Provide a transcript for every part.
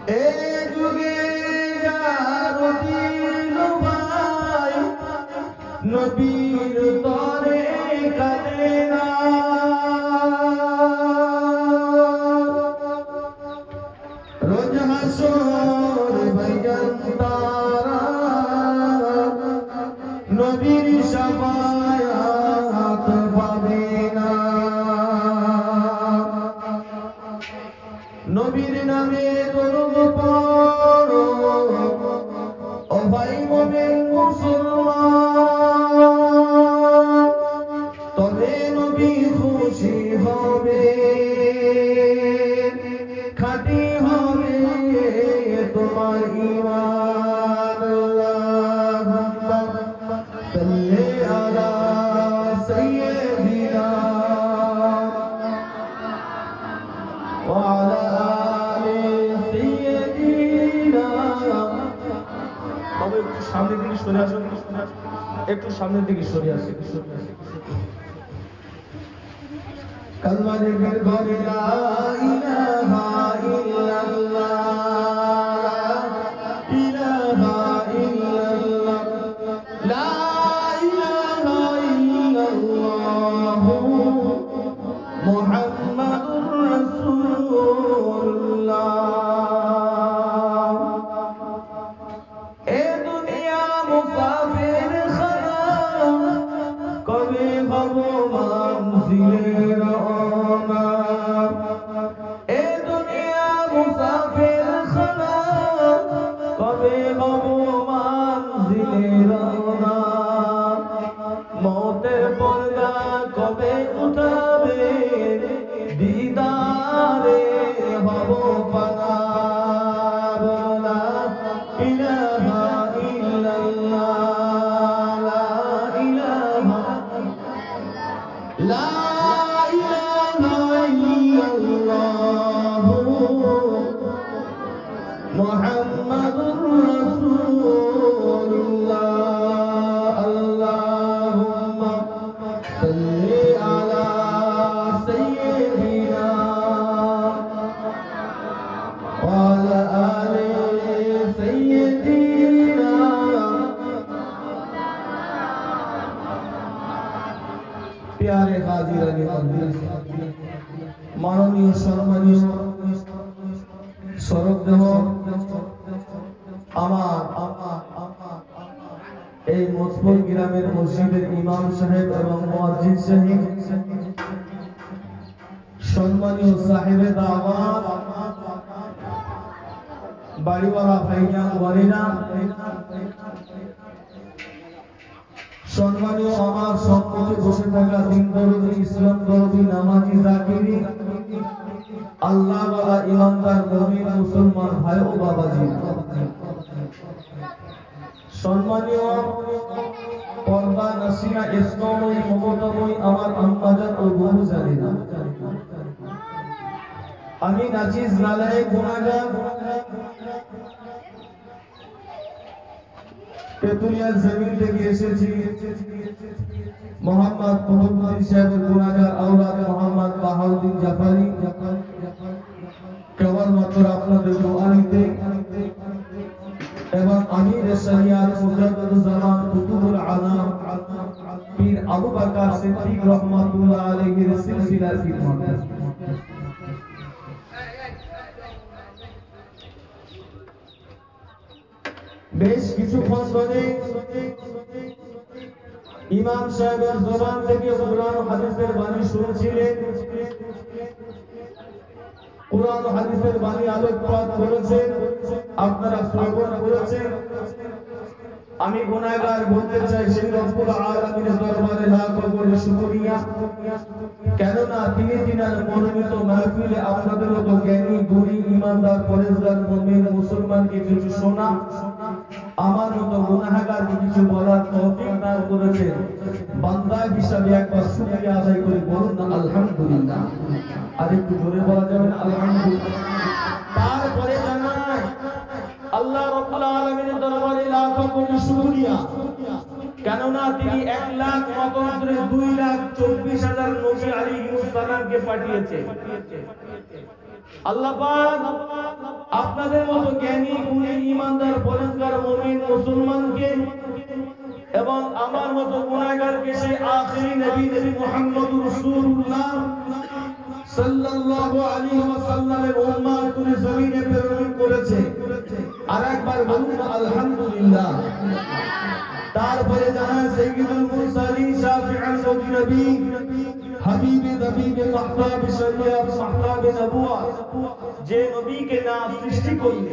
এ যুগে যার দিল ভাই নবীর তরে কাঁদে না। রোজ হাসর ভাইজান তারা নবীর শাফায়াত পাবে না। নবীর নামে দরুদ পড়ো ও ভাই মুমিন মুসলমান, তবে নবী খুশি হবে, খাঁটি হবে তোমার ঈমান। আল্লাহুম্মা সাল্লি আলা সাইয়্যিদিনা ওয়া আলা আলি সাইয়্যিদিনা। তবে একটু সামনের দিকে সরে আসুন, একটু সামনের দিকে সরে আসুন। কালমা জিকির করে লা ইলাহা ইল্লাল্লাহ, ইলাহা ইল্লাল্লাহ, লা ইলাহা ইল্লাল্লাহ মুহাম্মাদুর রাসূলুল্লাহ। এ দুনিয়া মুসাফির খানা, কবে হব মানজিলে রওনা। এ দুনিয়া মুসাফির খানা, কবে হব মানজিলে রওনা। মওতের পর্দা কবে উঠাবে, দিদারে হব ফানা। লা ইলাহা ইল্লাল্লাহ, লা ইলাহা, লা ইলাহা ইল্লাল্লাহ মুহাম্মাদুর রাসূলুল্লাহ। আল্লাহুম্মা সাল্লি আলা সাইয়্যিদিনা ওয়া আলা আলি সাইয়্যিদিনা। প্যারে হাজিরানি মজলিস, মাননীয় সম্মানীয় সরবদেহ, আমার এই মজবুর গ্রামের মসজিদের ইমাম সাহেব এবং মুয়াজ্জিন সাহেব, সম্মানীয় সাহেবে দাওয়াত, বাড়িওয়ালা ভাইজান ওয়ালিনা, সম্মানীয় আমার সম্মুখে বসে থাকা দিন দরদি, ইসলাম দরদি, নামাজি, জাকিরি, আল্লাহ ওয়ালা ইমানদার মুমিন মুসলমান ভাই ও বাবাজি, সম্মানীয় পর্দা নাসিনা ইসলামী মমতাময়ী আমার আম্মাজান ও বহু জানেনা, আমি নাচিজ নালায়েক গুনাহগার তেতুলিয়ার জমিন থেকে এসেছি। মোহাম্মদ মুহাম্মদ সাহেবের গুনাহগার আওলাদ মোহাম্মদ বাহাউদ্দিন জাফারি, কেবলমাত্র আপনাদের দোয়া নিতে এবং আমির শরিয়াত মুজাদ্দিদুজ্জামান কুতুবুল আলাম পীর আবু বকর সিদ্দিক রাহমাতুল্লাহ আলাইহির সিলসিলার খিদমত। বেশ কিছুক্ষণ ধরে ইমাম সাহেবের জবান থেকে কোরআন ও হাদিসের বাণী শুনছিলেন। কোরআন ও হাদিসের বাণী আলোকপাত করেছেন, আপনারা শ্রবণ করেছেন। আমি গুনাহগার বলতে চাই সেই রব্বুল আলামিনের দরবারে লাখ কোটি শুকরিয়া, কেননা তিনি দিনের মনোনীত মাহফিলে আপনাদের মতো জ্ঞানী, গুণী, ঈমানদার, পরেজগার মুমিন মুসলমানকে কিছু শোনা, আমার মতো গুনাহগারকে কিছু বলার তৌফিক দান করেছেন। বান্দা হিসাবে একবার শুকরিয়া আদায় করে বলুন না আলহামদুলিল্লাহ। আর একটু জোরে বলা যাবে না আলহামদুলিল্লাহ। তারপরে জানাই আল্লাহ রাব্বুল আলামিনের দরবারে লাখ কোটি শুকরিয়া, কেননা তিনি 1 লাখ মতান্তরে 2,24,000 নবী আলাইহিস সালামকে পাঠিয়েছে। আল্লাহ পাক আপনাদের মতো জ্ঞানী গুণী ঈমানদার পরেজগার মুমিন মুসলমানকে এবং আমার মতো গুনাহগারকে সে আখিরি নবী মুহাম্মদুর রাসূলুল্লাহ সাল্লাল্লাহু আলাইহি ওয়াসাল্লামের উম্মাত করে জমিনে প্রেরণ করেছে। আরেকবার বলুন আলহামদুলিল্লাহ। তারপরে জানা সাইয়্যিদুল মুরসালিন শাফিউল নবী হাবিবে নবীকে মাহতাব শরিয়ত মাহতাব নবুয়ত যে নবীকে না সৃষ্টি করলে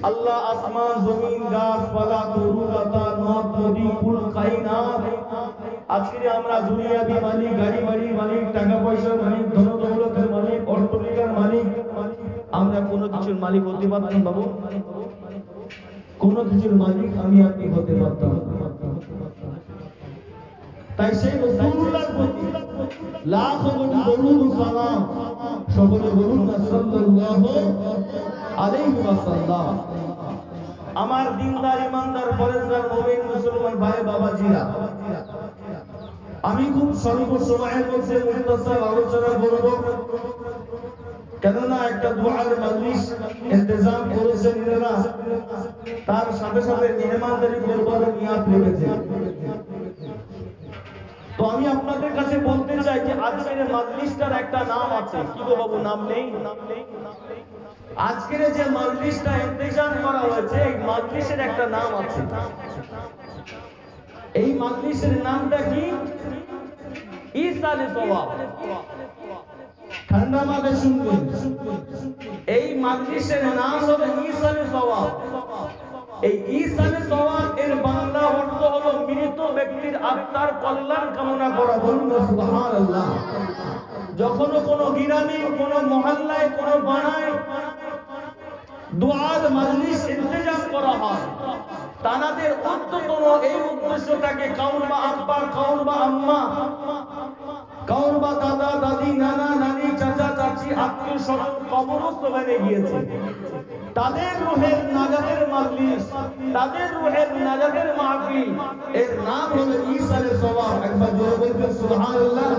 আল্লাহ আসমান জমিন গাছপালা তরু লতা নদ নদী কুল কায়নাত আজকে আমরা দুনিয়াবি মালিক গাড়ি বাড়ি মালিক টাকা পয়সার মালিক ধন দৌলতের মালিক অর্থনীতির মালিক আমরা কোনো কিছুর মালিক হতে পারতাম বাবু? কোনো কিছুর মালিক আমি আপনি হতে পারতাম। তাই সেই রাসূলুল্লাহর প্রতি লাখ কোটি দরুদ ও সালাম সকলে বলুন না সাল্লাল্লাহু আলাইহি ওয়াসাল্লাম। আমার দিনদার ইমানদার পরেজগার মুমিন মুসলমান ভাই বাবাজিরা, আমি খুব স্বল্প সময়ের মধ্যে মুখতাসার আলোচনা করব, কেননা একটা দুআর মজলিস ইন্তজাম করেছেন এনারা, তার সাথে সাথে মেহমানদারি করবার নিয়ত রেখেছে। তো আমি আপনাদের কাছে বলতে চাই যে আজকের মজলিসটার একটা নাম আছে। কি গো বাবু, নাম নেই? আজকের যে মজলিসটা ইন্তজাম করা হয়েছে এই মজলিসের একটা নাম আছে। এই মজলিসের নামটা কি? ঈসালে সওয়াব। ঠান্ডা মাথায় শুনবেন, এই মজলিসের নাম হলো ঈসালে সওয়াব। এই ঈসালে সওয়াব এর বাংলা অর্থ হলো মৃত ব্যক্তির আত্মার কল্যাণ কামনা করা। বলুন সুবহানাল্লাহ। যখন কোনো গ্রামে কোনো মহল্লায় কোনো পাড়ায় দুআর মজলিস ইন্তজাম করা হয়, তাদের অন্ততম এই উদ্দেশ্যটাকে কাউর বা আব্বা, কাউর বা আম্মা, কাউর বা দাদা দাদি, নানা নানি, চাচা চাচি, আত্মীয় স্বজন কবরস্থ হয়ে গিয়েছে, তাদের রূহের নাজাতের মজলিস, তাদের রূহের নাজাতের মাহফিল, এর নাম হলো ঈসালে সওয়াব। একবার জোরে বলবেন সুবহানাল্লাহ।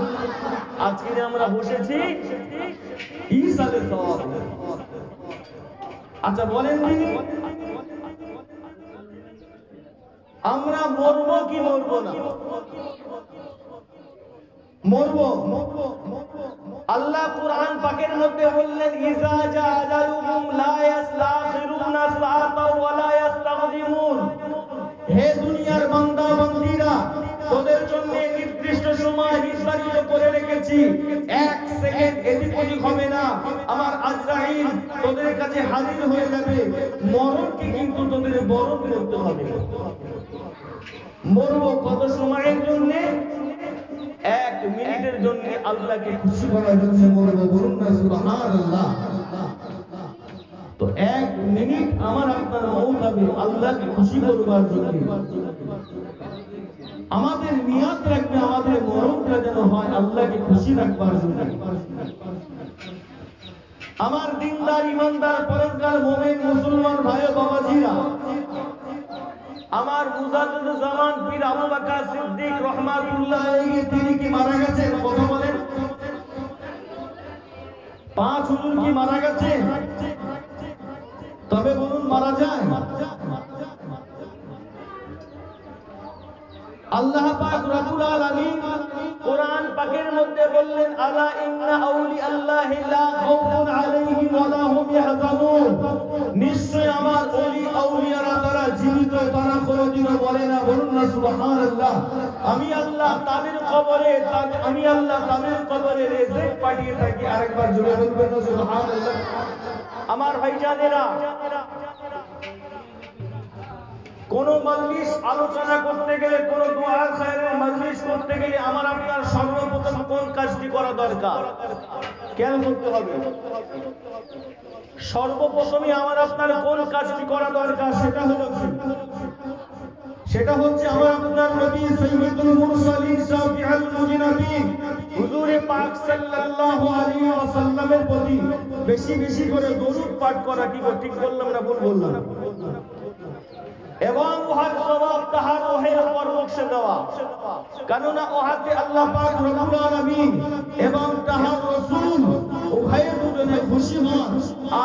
আজকে আমরা বসেছি ঈসালে সওয়াব। আচ্ছা বলেন দিদি, আমরা মরবো কি মরবো না? মরবো। আল্লাহ কুরআন পাকের মধ্যে বললেন ইজা জা আজালুহুম লা ইস্তাখিরুনা সাআতা ওয়া লা ইস্তাকদিমুন। হে দুনিয়ার বান্দা বান্দীরা, তোদের জন্য নির্দিষ্ট সময় নির্ধারিত করে রেখেছি, এক সেকেন্ড এদিক ওদিক হবে না। আমার আজরাইল তোদের কাছে হাজির হয়ে যাবে। মরণকে কিন্তু তোদের বরণ করতে হবে। মরবো কত সময়ের জন্য? এক মিনিটের জন্য, আল্লাহকে খুশি করার জন্য মরবো। বলুন না সুবহানাল্লাহ। তো এক মিনিট আমার আপনার মৌত হবে আল্লাহকে খুশি করবার জন্য। আমাদের নিয়ত রাখবে আমাদের মরণটা যেন হয় আল্লাহকে খুশি রাখবার জন্য। আমার দিনদার ইমানদার পরেজগার মুমিন মুসলমান ভাই ও বাবাজিরা, আমার মুজাদ্দিদুজ জামান পীর আবু বকর সিদ্দিক রাহমাতুল্লাহ আলাইহি তিনি কি মারা গেছেন? কথা বলেন। 5 হুজুর কি মারা গেছে? তবে বলুন মারা যায়? আল্লাহ পাক রব্বুল আলামিন কোরআন পাকের মধ্যে বললেন আলা ইন্না আউলিয়া আল্লাহি লা খাউফুন আলাইহিম ওয়া লা হুম ইয়াহজানুন। নিশ্চয় আমার ওলি আউলিয়ারা তারা জীবিত, তারা কোনোদিনও বলে না। বলুন না সুবহানাল্লাহ। আমি আল্লাহ তাদের কবরে রিজিক পাঠিয়ে থাকি। আরেকবার জোরে বলবেন না সুবহানাল্লাহ। আমার ভাইজানেরা, কোন মজলিস আলোচনা করতে গেলে, কোন দুআ খায়রের মজলিস করতে গেলে আমার আপনার সর্বপ্রথম কোন কাজটি করা দরকার খেয়াল করতে হবে। সর্বপ্রথমে আমার আপনার কোন কাজটি করা দরকার সেটা হলো কি? সেটা হচ্ছে আমার আপনার নবী সাইয়্যিদুল মুরসালিন শাফিউল মুজনাবিন হুজুরে পাক সাল্লাল্লাহু আলাইহি ওয়াসাল্লামের প্রতি বেশি বেশি করে দরুদ পাঠ করা। কি ঠিক বললাম না ভুল বললাম? এবং উহার সওয়াব তাহার ওহের উপর বক্সে দেওয়া। কেননা উহাতে আল্লাহ পাক রব্বুল আলামিন এবং তাহার রাসূল উভয়ে দুজনে খুশি হন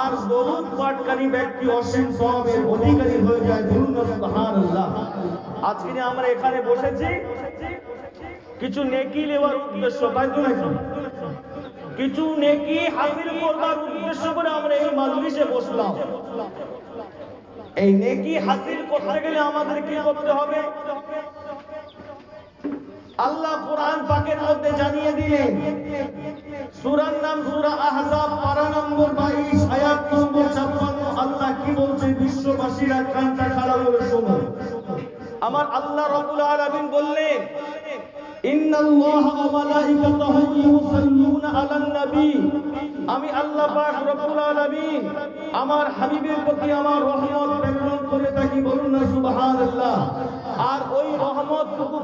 আর দরুদ পাঠকারী ব্যক্তি অসীম সওয়াবের অধিকারী হয়ে যায়। বলুন সুবহানাল্লাহ। আজকে আমরা এখানে বসেছি কিছু নেকি নেওয়ার উদ্দেশ্য, তাই তো নাকি? কিছু নেকি হাসিল করবার উদ্দেশ্য করে আমরা এই মাজলিসে বসলাম। এই নেকি হাসিল করতে গেলে আমাদের কি করতে হবে? আল্লাহ কোরআন পাকের মধ্যে জানিয়ে দিলেন, সূরার নাম সূরা আহজাব, পারা নম্বর 22, আয়াত নম্বর 56। আল্লাহ কি বলছে বিশ্ববাসীরা কানটা খাড়া করে শোনো। আমার আল্লাহ রাব্বুল আলামিন বললেন, ইন্নাল্লাহা ওয়া মালাইকাতাহু ইউসাল্লুনা আলান নবী। আমি আল্লাহ পাক রব্বুল আলামিন আমার হাবিবের প্রতি আমার রহমত প্রেরণ করে থাকি। বলুন না সুবহানাল্লাহ। আর ওই রহমতটুকু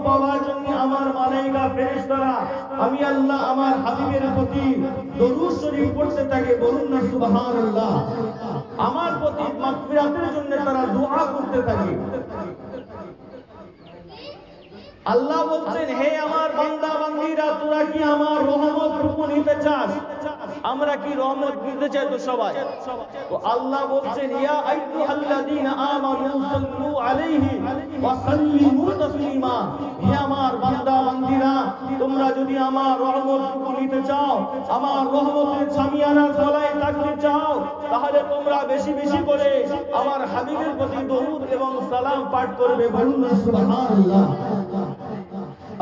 পাওয়ার জন্য আমার মালায়েকা ফেরেশতারা আমি আল্লাহ আমার হাবিবের প্রতি দরুদ শরীফ পড়তে থাকে। বলুন না সুবহানাল্লাহ। আমার প্রতি মাগফিরাতের জন্য তারা দোয়া করতে থাকে। আল্লাহ বলছেন, হে আমার বান্দা বান্দীরা, তোরা কি আমার রহমতটুকু নিতে চাস? আমরা কি রহমত নিতে চাই তো সবাই? তো আল্লাহ বলছেন, ইয়া আইয়ুহাল্লাযীনা আমানু সাল্লু আলাইহি ওয়া সাল্লিমু তাসলিমা। হে আমার বান্দা বান্দীরা, তোমরা যদি আমার রহমতটুকু নিতে চাও, আমার রহমতের ছামিয়ানার তলায় থাকতে চাও, তাহলে তোমরা বেশি বেশি করে আমার হাবিবের প্রতি দরুদ এবং সালাম পাঠ করবে। বলুন সুবহানাল্লাহ।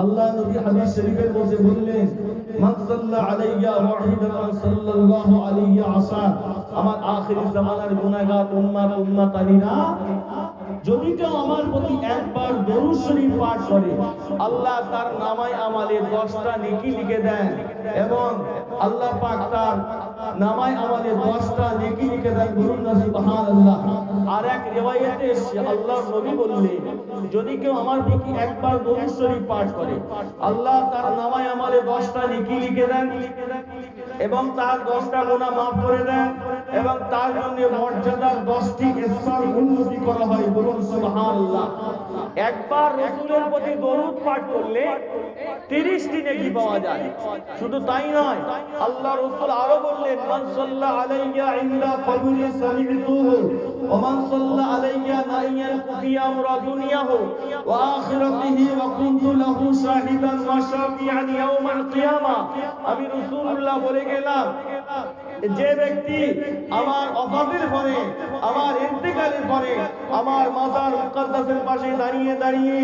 আল্লাহ নবী হাদিস শরীফের মধ্যে বললেন, মান সাল্লা আলাইয়া ওয়াহিদাতান সাল্লাল্লাহু আলাইহি আশার। আমার আখিরি জামানার গুনাহগার উম্মতানিরা যদি কেউ আমার প্রতি একবার দরুদ শরীফ পাঠ করে, আল্লাহ তার নামায় আমালে 10টা নেকি লিখে দেন এবং আল্লাহ পাক তার নামায় আমালে 10টা নেকি লিখে দেন। বলুন না সুবহানাল্লাহ। আর এক রিওয়ায়াতে আল্লাহর নবী বললেন, যদি কেউ আমার প্রতি একবার দরুদ শরীফ পাঠ করে, আল্লাহ তার নামায় আমালে 10টা নেকি লিখে দেন এবং তার 10টা গুনাহ মাফ করে দেন এবং তার জন্য মর্যাদার 10টি স্তর উন্নতি করা হয়। বলুন সুবহানাল্লাহ। একবার রাসূলের প্রতি দরুদ পাঠ করলে 30টি নেকি পাওয়া যায়। শুধু তাই নয়, আল্লাহ রাসূল আরো বললেন, মান সাল্লা আলাইয়া ইনদা কবরি সামিতুহু ওয়া মান সাল্লা আলাইয়া নাইয়াল কুফিয়া মুরা দুনিয়াহু ওয়া আখিরাতিহি ওয়া কুনতু লাহু শাহিদান ওয়া শাফিআন ইয়াউমাল কিয়ামা। আমি রাসূলুল্লাহ বলে গেলাম, যে ব্যক্তি আমার ওফাতের পরে, আমার ইন্তেকালের পরে আমার মাজার মুকদ্দাসের পাশে দাঁড়িয়ে দাঁড়িয়ে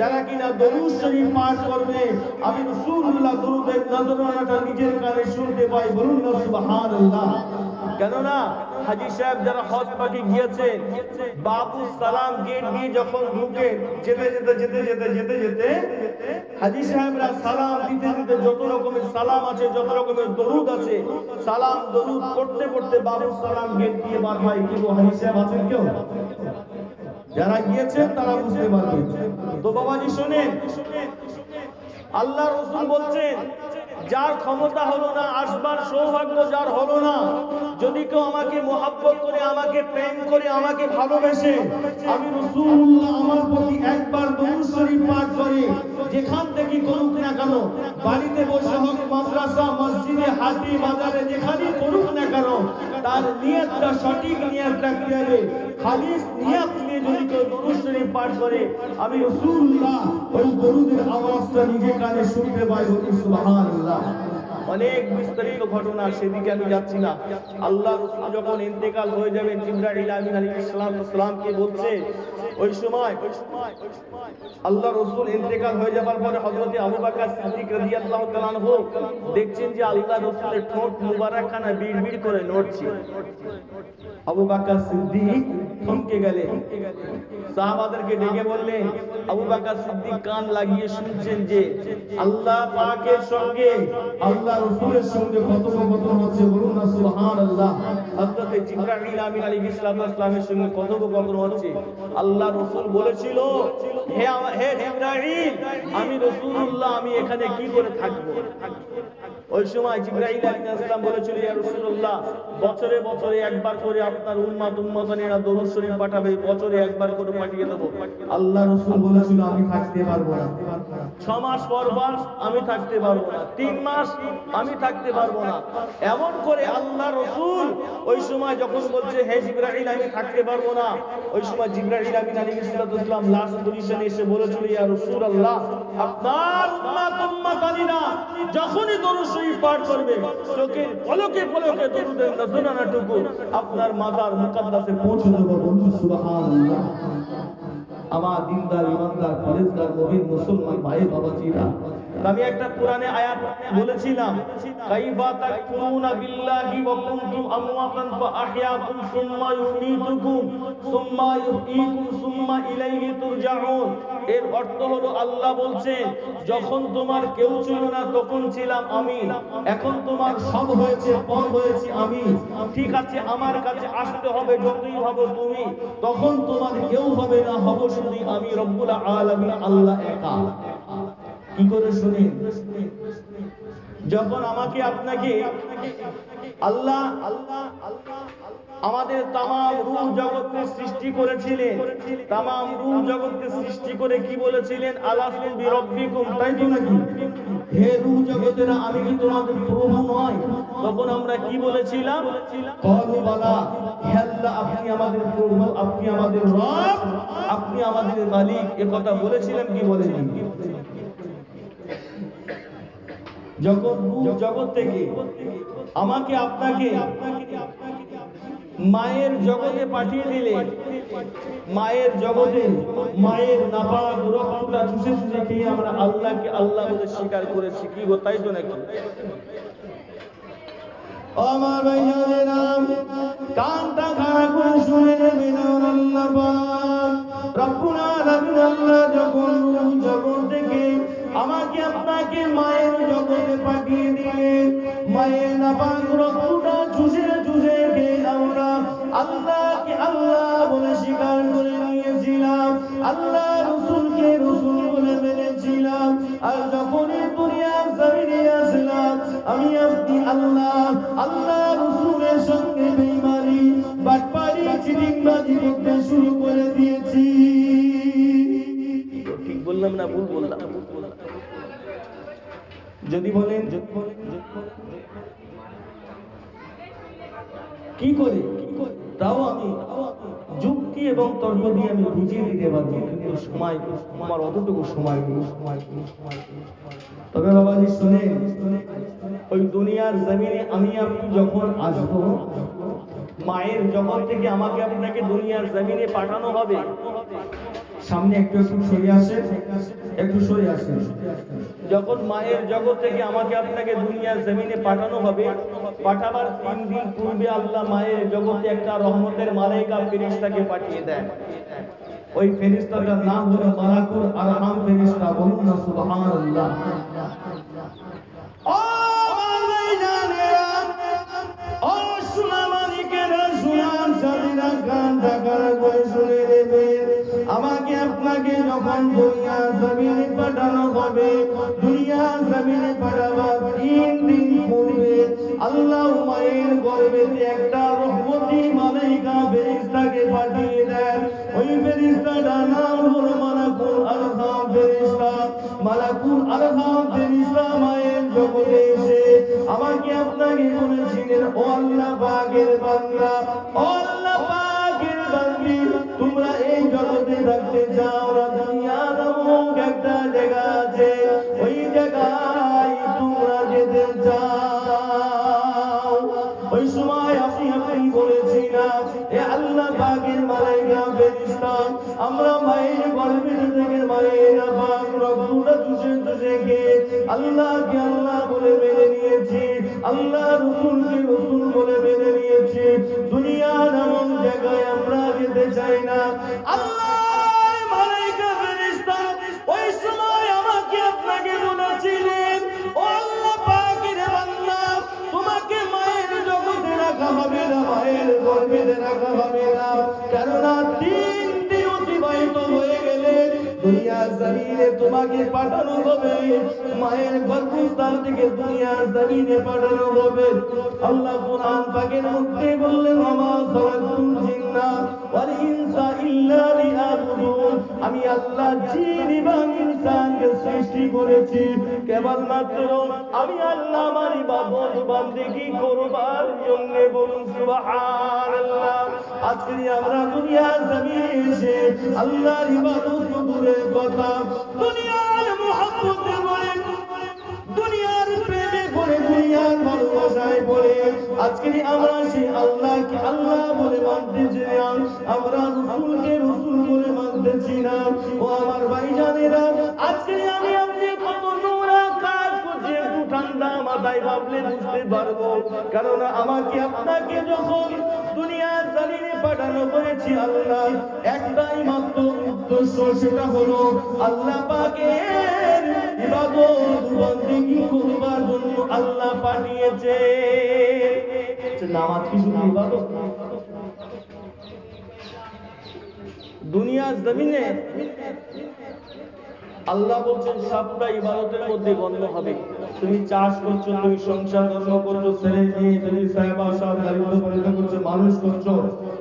যারা কিনা দরুদ শরীফ পাঠ করবে, আমি রাসূলুল্লাহ দরুদের নজরানাটা নিজের কানে শুনতে পাই। বলুন না সুবহানাল্লাহ। কেননা হাজী সাহেব যারা হজ পাকে গিয়েছেন, বাবু সালাম গেট দিয়ে যখন ঢুকে যেতে যেতে হাজী সাহেবরা সালাম দিতে দিতে যত রকমের সালাম আছে, যত রকমের দরুদ আছে, সালাম দরুদ করতে করতে বাবু সালাম গেট দিয়ে বার হয়। কিন্তু হাজী সাহেব আছেন কেউ? যারা গিয়েছেন তারা বুঝতে পারবেন। তো বাবাজি শুনেন, আল্লাহ রাসূল বলছেন, যার ক্ষমতা হলো না আসবার সৌভাগ্য যার হলো না, যদি কেউ আমাকে মহব্বত করে, আমাকে প্রেম করে, আমাকে ভালোবেসে আমি রাসূলুল্লাহ আমার প্রতি একবার দরুদ শরীফ পাঠ করে, যেখান থেকে করুক না কেন, বাড়িতে বসে হোক, মাদ্রাসা, মসজিদে, হাটে, বাজারে, যেখানেই করুক না কেন, তার নিয়তটা সঠিক নিয়তটা কি হবে? খালিস নিয়ত নিয়ে যদি কেউ দরুদ শরীফ পাঠ করে, আমি রাসূলুল্লাহ ওই দরুদের আওয়াজটা নিজে কানে শুনতে পাই। সুবহানাল্লাহ। অনেক বিস্তারিত ঘটনা, সেদিকে আমি যাচ্ছি না। আল্লাহ রাসূল যখন ইন্তেকাল হয়ে যাবেন, জিবরাইল আমিন আলাইহিস সালামকে বলছে, ওই সময় আল্লাহ রাসূল ইন্তেকাল হয়ে যাবার পরে হযরত আবু বকর সিদ্দিক রাদিয়াল্লাহু তাআলা আনহু দেখছেন যে আল্লাহ রাসূলের ঠোঁট মুবারকখানা বিড়বিড় করে নড়ছে। আবু বকর সিদ্দিক থমকে গেলেন, সাহাবাদেরকে ডেকে বললেন, আবু বকর সিদ্দিক কান লাগিয়ে শুনছেন যে আল্লাহ পাকের সঙ্গে আল্লাহ রাসূলের সঙ্গে কথোপকথন হচ্ছে। বলুন না সুবহানাল্লাহ। হযরত জিবরাইল আমিন আলাইহিস সালামের সঙ্গে কথোপকথন হচ্ছে। আল্লাহ রাসূল বলেছিল, হে জিবরাইল, আমি রাসূলুল্লাহ, আমি এখানে কি করে থাকবো? ওই সময় জিবরাইল আলাইহিস সালাম বলেছিল, ইয়া রাসূলুল্লাহ, বছরে বছরে একবার করে আপনার উম্মতনেরা দরুদ শরীফ পাঠাবে, বছরে একবার করে পাঠিয়ে দেব। আল্লাহ রাসূল বলেছিল আমি থাকতে পারবো না। 6 মাস পর আমি থাকতে পারবো না, 3 মাস আমি থাকতে পারবো না। এমন করে আল্লাহ রাসূল ওই সময় যখন বলছে হে জিবরাইল আমি থাকতে পারবো না, ওই সময় জিবরাইল আমিন আলাইহিস সালাম লাস্ট পজিশনে এসে বলেছিল, ইয়া রাসূলুল্লাহ, আপনার উম্মতানিরা যখনই দরুদ শরীফ পাঠ করবে, চোখের পলকে পলকে দরুদের নজরানাটুকু আপনার মাজার মুকদ্দাসে পৌঁছে দেবো। বন্ধু সুবহানাল্লাহ। আমার দিনদার ইমানদার পরেজগার মুমিন মুসলমান ভাই বাবাজিরা, আমি একটা কোরআনে আয়াত বলেছিলাম, কাইফা তাকফুরুনা বিল্লাহি ওয়া কুনতুম আমওয়াতান ফাআহইয়াকুম সুম্মা ইউমীতুকুম সুম্মা ইউহয়ীকুম সুম্মা ইলাইহি তুরজাউন। এর অর্থ হলো আল্লাহ বলছেন, যখন তোমার কেউ ছিল না তখন ছিলাম আমি, এখন তোমার সব হয়েছে, পর হয়েছি আমি। ঠিক আছে, আমার কাছে আসতে হবে যতই হবো তুমি, তখন তোমার কেউ হবে না, হব শুধু আমি রব্বুল আলামিন আল্লাহ একা। কি করে শুনি? যখন আমাকে আপনাকে আল্লাহ আমাদের তামাম রূহ জগৎকে সৃষ্টি করেছিলেন, তামাম রূহ জগৎকে সৃষ্টি করে কি বলেছিলেন? আলাস্তু বিরাব্বিকুম, তাই তো নাকি? হে রূহ জগতেরা, আমি কি তোমাদের প্রভু নয়? তখন আমরা কি বলেছিলাম? ক্বালু বালা, হে আল্লাহ আপনি আমাদের প্রভু, আপনি আমাদের রব, আপনি আমাদের মালিক। এ কথা বলেছিলাম কি বলেনি? যখন রূহ জগৎ থেকে আমাকে আপনাকে মায়ের জগতে পাঠিয়ে দিলে, মায়ের জগতে মায়ের নাপাক রক্তটা চুষে চুষে খেয়ে আমরা আল্লাহকে আল্লাহ বলে স্বীকার করেছি, কি গো তাই তো নাকি? আমার ভাইজানেরা, কানটা খাড়া করে শুনে নেবেন, আল্লাহ পাক রব্বুল আলামিন আল্লাহ যখন রূহ জগৎ থেকে আমাকে আপনাকে মায়ের জগতে পাঠিয়ে দিলেন, মায়ের নাপাক রক্তটা চুষে চুষে খেয়ে আমরা আল্লাহকে আল্লাহ বলে স্বীকার করে নিয়েছিলাম, আল্লাহ রাসূলকে রাসূল বলে মেনেছিলাম। আর যখন এই দুনিয়ার জমিনে আসলাম, আমি আপনি আল্লাহ আল্লাহ রাসূলের সঙ্গে বেঈমানি, বাটপারি, চিটিংবাজি করতে শুরু করে দিয়েছি। ঠিক বললাম না ভুল বললাম? যদি বলেন কি করে, তাও আমি যুক্তি এবং তর্ক দিয়ে আমি বুঝিয়ে দিতে পারবো, কিন্তু সময় আমার অতটুকু সময় নেই। তবে বাবাজি শুনে, ওই দুনিয়ার জমিনে আমি আপনি যখন আসবো, মায়ের জগৎ থেকে আমাকে আপনাকে দুনিয়ার জমিনে পাঠানো হবে। সামনে একটু একটু সরে আসেন, একটু সরে আসেন। যখন মায়ের জগৎ থেকে আমাকে আপনাকে দুনিয়ার জমিনে পাঠানো হবে, পাঠাবার 3 দিন পূর্বে আল্লাহ মায়ের জগতে একটা রহমতের মালাইকা ফেরেশতাকে পাঠিয়ে দেন। ওই ফেরেশতাটার নাম হলো মালাকুল আরহাম ফেরেশতা। বলুন না সুবহানাল্লাহ। ও ভাইজানেরা, ও সোনামানিকেরা, সোনার চাঁদিরা, কান ঢাকার করে শুনে নেবেন, আমাকে আপনাকে যখন দুনিয়া জমিনে পাঠানো হবে, দুনিয়া জমিনে পাঠাবার 3 দিন পূর্বে আল্লাহ মায়ের গর্ভেতে একটা রহমতি মালাইকা ফেরেশতাকে পাঠিয়ে দেন। ওই ফেরেশতাটার নাম হলো মালাকুল আরহাম ফেরেশতা। মালাকুল আরহাম ফেরেশতা মায়ের জগতে এসে আমাকে আপনাকে বলেছিলেন, ও আল্লাহ পাকের বান্দা, ও আল্লাহ পাকের বান্দি, তোমরা এই জগতে থাকতে চাও না, দুনিয়া নামক একটা জায়গা আছে, ওই জায়গায় তোমরা যেতে চাও। ওই সময় আপনি বলেছিলাম, এ আল্লাহ পাকের মালাইকা ফেরেশতা, আমরা মায়ের গর্ভে থেকে মায়ের পাক রক্তটা চুষে চুষে খেয়ে আল্লাহকে আল্লাহ বলে মেনে নিয়েছি, আল্লাহ রাসূলকে রাসূল বলে মেনে নিয়েছি। দুনিয়া নামক জায়গায় আমরা যেতে চাই না। আল্লাহ মালাইকা ফেরেশতা ওই সময় আমাকে আপনাকে বলেছিলেন, ও আল্লাহ পাকের বান্দা, তোমাকে মায়ের জগতে রাখা হবে না, মায়ের গর্ভে রাখা হবে না, কেননা 3 দিন অতিবাহিত হয়ে গেলে দুনিয়া জমিনে তোমাকে পাঠানো হবে, মায়ের গর্ভস্থান থেকে দুনিয়া জমিনে পাঠানো হবে। আল্লাহ কুরআন পাকের মধ্যে বললেন, ওমা খালাকুল জিন্না ওয়াল ইনসা ইল্লা লিয়াবুদুন, আমি আল্লাহ জিন এবং ইনসানকে সৃষ্টি করেছি কেবলমাত্র আমি আল্লাহ আমার ইবাদত বান্দেগি করবার জন্য। বলুন সুবহানাল্লাহ। আজকে আমরা দুনিয়া জমিনে এসে আল্লাহর ইবাদত দূরের কথা, দুনিয়ার মুহাব্বতে পড়ে, দুনিয়ার প্রেমে পড়ে, দুনিয়ার ভালোবাসায় পড়ে আজকে আমরা সেই আল্লাহকে আল্লাহ বলে মানতেছি না, আমরা রাসূলকে রাসূল বলে মানতেছি না। ও আমার ভাইজানেরা, আজকে আমি আপনি কত নোংরা কাজ করছি একটু ঠান্ডা মাথায় ভাবলে বুঝতে পারবো। কারণ আমাকে আপনাকে যখন দুনিয়ার জমিনে পাঠানো হয়েছে আল্লাহ একটাই মাত্র উদ্দেশ্য, সেটা হলো আল্লাহ পাকের ইবাদত বন্দেগী করবার জন্য আল্লাহ পাঠিয়েছে। নামাজ কি শুধু ইবাদত? দুনিয়ার জমিনে আল্লাহ বলছেন সবটা ইবাদতের মধ্যে গণ্য হবে। তুমি চাষ করছো, তুমি সংসার ধর্ম করছো, ছেলে মেয়ে তুমি সেবা সব দায়িত্ব পালন করছো, মানুষ করছো,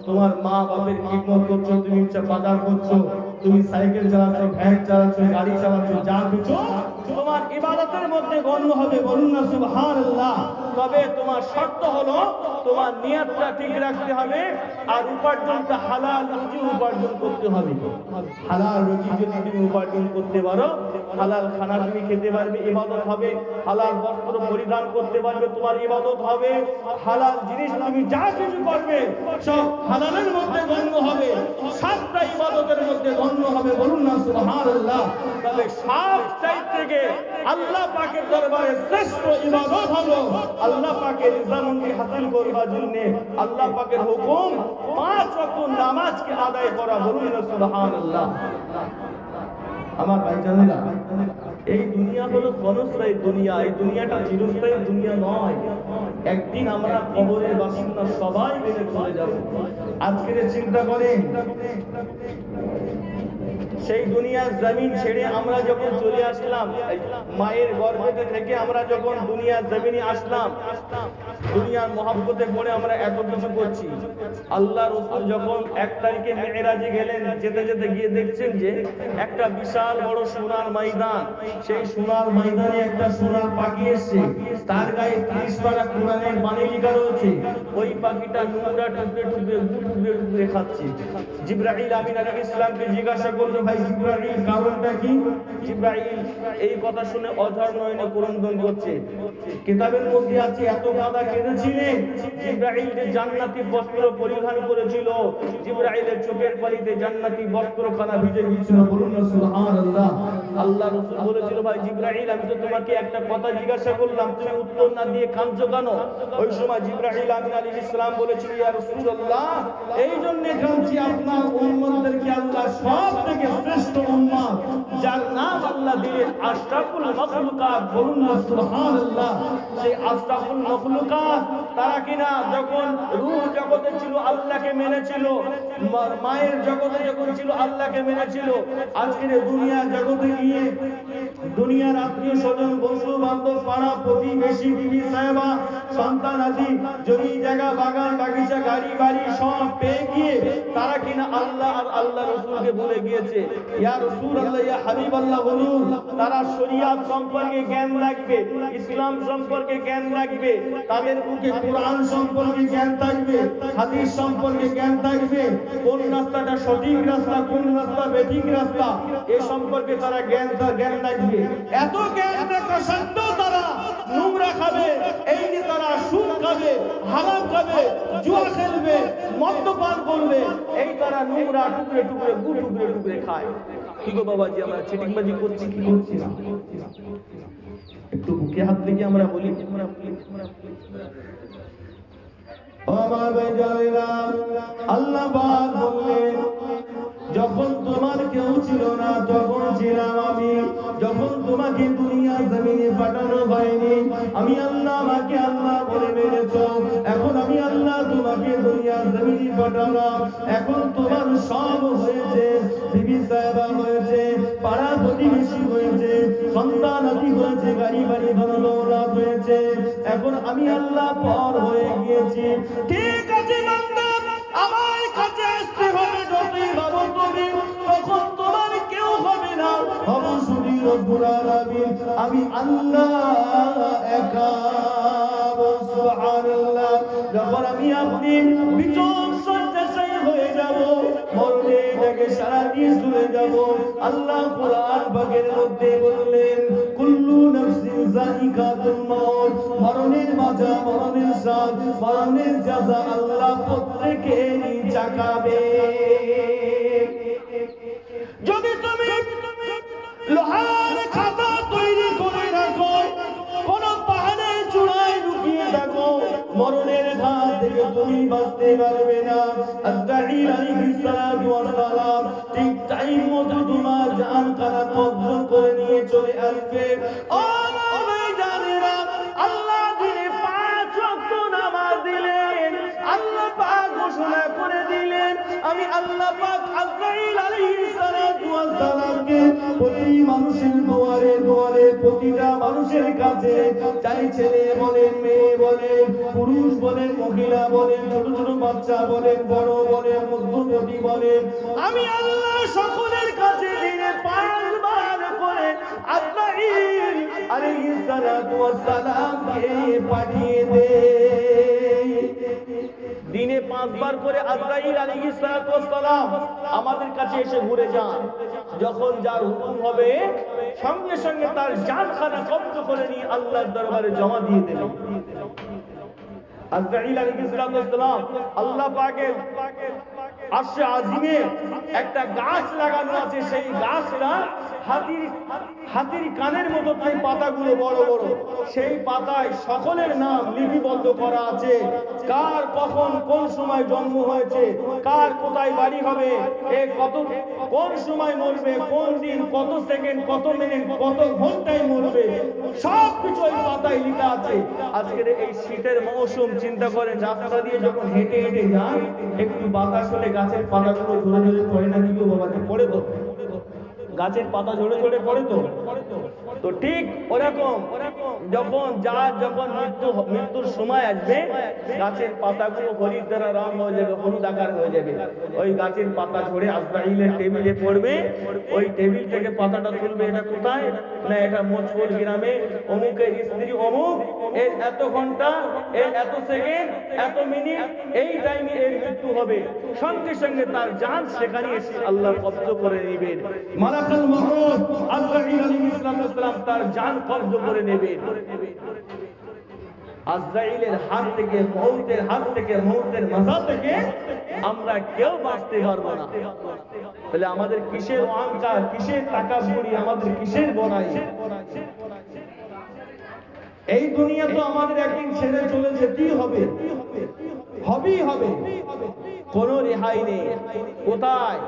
তোমার মা বাপের খিদমত করছো, তুমি বাজার করছো, তুমি সাইকেল চালাচ্ছো, ভ্যান চালাচ্ছো, গাড়ি চালাচ্ছো, যা কিছু তোমার ইবাদতের মধ্যে গণ্য হবে। বলুন না সুবহানাল্লাহ। তবে তোমার শর্ত হলো তোমার নিয়তটা ঠিক রাখতে হবে, আর উপার্জনটা হালাল রুজি উপার্জন করতে হবে। হালাল রুজি যদি তুমি উপার্জন করতে পারো, হালাল খানা তুমি খেতে পারবে, ইবাদত হবে। হালাল বস্ত্র পরিধান করতে পারবে, তোমার ইবাদত হবে। হালাল জিনিস তুমি যা কিছু করবে সব হালালের মধ্যে গণ্য হবে, সবটা ইবাদতের মধ্যে গণ্য হবে। বলুন না সুবহানাল্লাহ। তবে সব চাইতে আল্লাহ পাকের দরবারে শ্রেষ্ঠ ইবাদত হলো আল্লাহ পাকের রিজামন্দি হাসিল করবার জন্য আল্লাহ পাকের হুকুম 5 ওয়াক্ত নামাজকে আদায় করা। বলুন না সুবহানাল্লাহ। আমার ভাইজানেরা, এই দুনিয়া হলো ক্ষণস্থায়ী দুনিয়া, এই দুনিয়াটা চিরস্থায়ী দুনিয়া নয়। একদিন আমরা কবরের বাসিন্দা সবাই বেরিয়ে চলে যাব। আজকের চিন্তা করেন, সেই দুনিয়ার জমিন ছেড়ে আমরা যখন চলে আসলাম, মায়ের গর্ভে থেকে আমরা যখন দুনিয়ার জমিনে আসলাম, দুনিয়ার মহব্বতে পড়ে আমরা এত কিছু করছি। আল্লাহ রাসূল যখন 1 তারিখে মেরাজে গেলেন, যেতে যেতে গিয়ে দেখছেন যে একটা বিশাল বড় সোনার ময়দান, সেই সোনার ময়দানে একটা সোনার পাখি এসেছে, তার গায়ে 30 পারা কোরআনের বাণী লেখা রয়েছে। ওই পাখিটা নোংরা টুকরে টুকরে টুকরে টুকরে খাচ্ছে। জিবরাইল আমিন আলাইহিস সালামকে জিজ্ঞাসা করলো, ভাই জিবরাইল কারণটা কি? জিবরাইল এই কথা শুনে অঝর নয়নে ক্রন্দন করছে। কিতাবের মধ্যে আছে এত কাঁদা কেঁদেছিলেন। জিবরাইল যে জান্নাতি বস্ত্র পরিধান করেছিল, জিবরাইলের চোখের পানিতে জান্নাতি বস্ত্রখানা ভিজে গিয়েছিল। বলুন না সুবহানাল্লাহ। আল্লাহ রাসূল বলেছিল, ভাই জিবরাইল আমি তো তোমাকে একটা কথা জিজ্ঞাসা করলাম, তুমি উত্তর না দিয়ে কাঁদছো কেন? ওই সময় জিবরাইল আমিন আলাইহিস সালাম বলেছিল, ইয়া রাসূলুল্লাহ এই জন্য কাঁদছি, আপনার উম্মতদেরকে আল্লাহ সব থেকে শ্রেষ্ঠ উম্মত, যার নাম আল্লাহ দিলেন আশরাফুল মাখলুকাত। বলুন না সুবহানাল্লাহ। সেই আশরাফুল মাখলুকাত তারা কিনা যখন রূহ জগতে ছিল আল্লাহকে মেনেছিল, মায়ের জগতে যখন ছিল আল্লাহকে মেনেছিল, আজকের দুনিয়ার জগতে গিয়ে দুনিয়ার আত্মীয় স্বজন, বন্ধু বান্ধব, পাড়া প্রতিবেশী, বিবি সাহেবা, সন্তান আদি জমি জায়গা, বাগান বাগিচা, গাড়ি বাড়ি সব পেয়ে গিয়ে তারা কিনা আল্লাহ আর আল্লাহ রাসূলকে ভুলে গিয়েছে। ইয়া রাসূলুল্লাহ, ইয়া হাবিবাল্লাহ বলুন, তারা শরিয়াত সম্পর্কে জ্ঞান রাখবে, ইসলাম সম্পর্কে জ্ঞান রাখবে, তাদের মুখে কোরআন সম্পর্কে জ্ঞান থাকবে, হাদিস সম্পর্কে জ্ঞান থাকবে, কোন রাস্তাটা সঠিক রাস্তা, কোন রাস্তা বেঠিক রাস্তা, এ সম্পর্কে তারা জ্ঞান রাখবে। এত জ্ঞান থাকা সত্ত্বেও তারা নোংরা খাবে, এই যে তারা সুদ খাবে, হারাম খাবে, জুয়া খেলবে, মদ্যপান করবে, এই তারা নোংরা টুকরে টুকরে টুকরে টুকরে খায়। কি গো বাবাজি, আমরা চিটিংবাজি করছি কি করছি না? একটু বুকে হাত থেকে আমরা বলি, আমার ভাইজানেরা, আল্লাহ পাক বললেন, যখন তোমার কেউ ছিল না তখন ছিলাম আমি। যখন তোমাকে দুনিয়া জমিনে পাঠানো হয়নি, আমি আল্লাহ আমাকে আল্লাহ বলে মেনেছো। এখন আমি আল্লাহ তোমাকে দুনিয়া জমিনে পাঠালাম, এখন তোমার সব হয়েছে, বিবি সাহেবা হয়েছে, প্রতিবেশী হয়েছে, সন্তান আদি হয়েছে, গাড়ি বাড়ি দৌলত হয়েছে, এখন আমি আল্লাহ পর হয়ে গিয়েছি। ঠিক আছে বান্দা, আমার কাছে আসতে হবে, যতই ভাবো তুমি, তখন তোমার কেউ হবে না, অবশ্যই রব্বুল আলামিন আমি আল্লাহ একা। সুবহানাল্লাহ। যখন আমি আপনি বিচন শয্যাশায়ী হয়ে যাব, মরণের সারা দিয়ে চলে যাব, আল্লাহ কোরআন পাকের মধ্যে বললেন কুল্লু নাফসিন যায়িকাতুল মাউত, মরণের মাজা, মরণের স্বাদ, মরণের যাজা আল্লাহ প্রত্যেকেরই চাকাবে। যদি তুমি লোহার খাতা তৈরি করে রাখো, কোন পাহাড়ের চূড়ায় লুকিয়ে থাকো, মরণের হাত থেকে তুমি বাঁচতে পারবে না। আজরাইল আলাইহিস সালাতু ওয়াস সালাম ঠিক টাইম মতো তোমার জান কারা কবজ করে নিয়ে চলে আসবে। ও নবী জানেরা, আল্লাহ দিনে 5 ওয়াক্ত নামাজ দিলেন, আল্লাহ পাক ঘোষণা করে দিলেন আমি আল্লাহ পাক আজরাইল আলাইহিস সালাতু ওয়াস সালামকে প্রতি মানুষের দুয়ারে দুয়ারে, প্রতিটা মানুষের কাছে, চাই ছেলে বলেন, মেয়ে বলেন, পুরুষ বলেন, মহিলা বলেন, ছোট ছোট বাচ্চা বলেন, বড় বলেন, মধ্যবর্তী বলেন, আমি আল্লাহ সকলের কাছে দিনে 5 বার করে আজরাইল আলাইহিস সালাতু ওয়াস সালামকে পাঠিয়ে দেই। দিনে 5 বার করে আজরাইল আলাইহিস সালাতু ওয়াস সালাম আমাদের কাছে এসে ঘুরে যান। যখন যার হুকুম হবে, সঙ্গে সঙ্গে তার জানখানা কবজ করে নিয়ে আল্লাহর দরবারে জমা দিয়ে দেবেন। আজরাইল আলাইহিস সালাতু ওয়াস সালাম আল্লাহ পাকের আরশে আজিমে একটা গাছ লাগানো আছে, সেই গাছটা হাতির কানের মতো, সেই পাতাগুলো বড় বড়, সেই পাতায় সকলের নাম লিপিবদ্ধ করা আছে, কার কখন কোন সময় জন্ম হয়েছে, কার কোথায় বাড়ি হবে, এ কত কোন সময় মরবে, কোন দিন, কত সেকেন্ড, কত মিনিট, কত ঘন্টায় মরবে, সব কিছু এই পাতায় লেখা আছে। আজকের এই শীতের মৌসুম, চিন্তা করেন রাস্তা দিয়ে যখন হেঁটে হেঁটে যান, একটু বাতাস হলে গাছের পাতাগুলো ঝরে ঝরে পড়ে না? কি গো বাবাজি, পড়ে তো, গাছের পাতা ঝরে ঝরে পড়ে তো। তো ঠিক ওরকম যখন মৃত্যুর সময় আসবে, গাছের পাতাগুলো হলুদ দ্বারা রং হয়ে যাবে, হলুদ আকার হয়ে যাবে, ওই গাছের পাতা ঝরে আজরাইলের টেবিলে পড়বে, ওই টেবিল থেকে পাতাটা তুলবে, এটা কোথায় না, এটা মোচপুর গ্রামে অমুকের স্ত্রী অমুক, এর এত ঘন্টা, এর এত সেকেন্ড, এত মিনিট, এই টাইমে এর মৃত্যু হবে, সঙ্গে সঙ্গে তার জান সেখানে এসে আল্লাহ কবজ করে নেবেন। মালাকুল মউত আজরাইল আলাইহিস সালাম তার জান কবজ করে নেবেন। আজরাইলের হাত থেকে, মউতের হাত থেকে, মউতের মাজা থেকে আমরা কেউ বাঁচতে পারবো না। তাহলে আমাদের কিসের অহংকার, কিসের তাকাব্বুরি, আমাদের কিসের বড়াই? এই দুনিয়া তো আমাদের একদিন ছেড়ে চলে যেতেই হবে, হবেই হবে, কোনো রেহাই নেই। কোথায়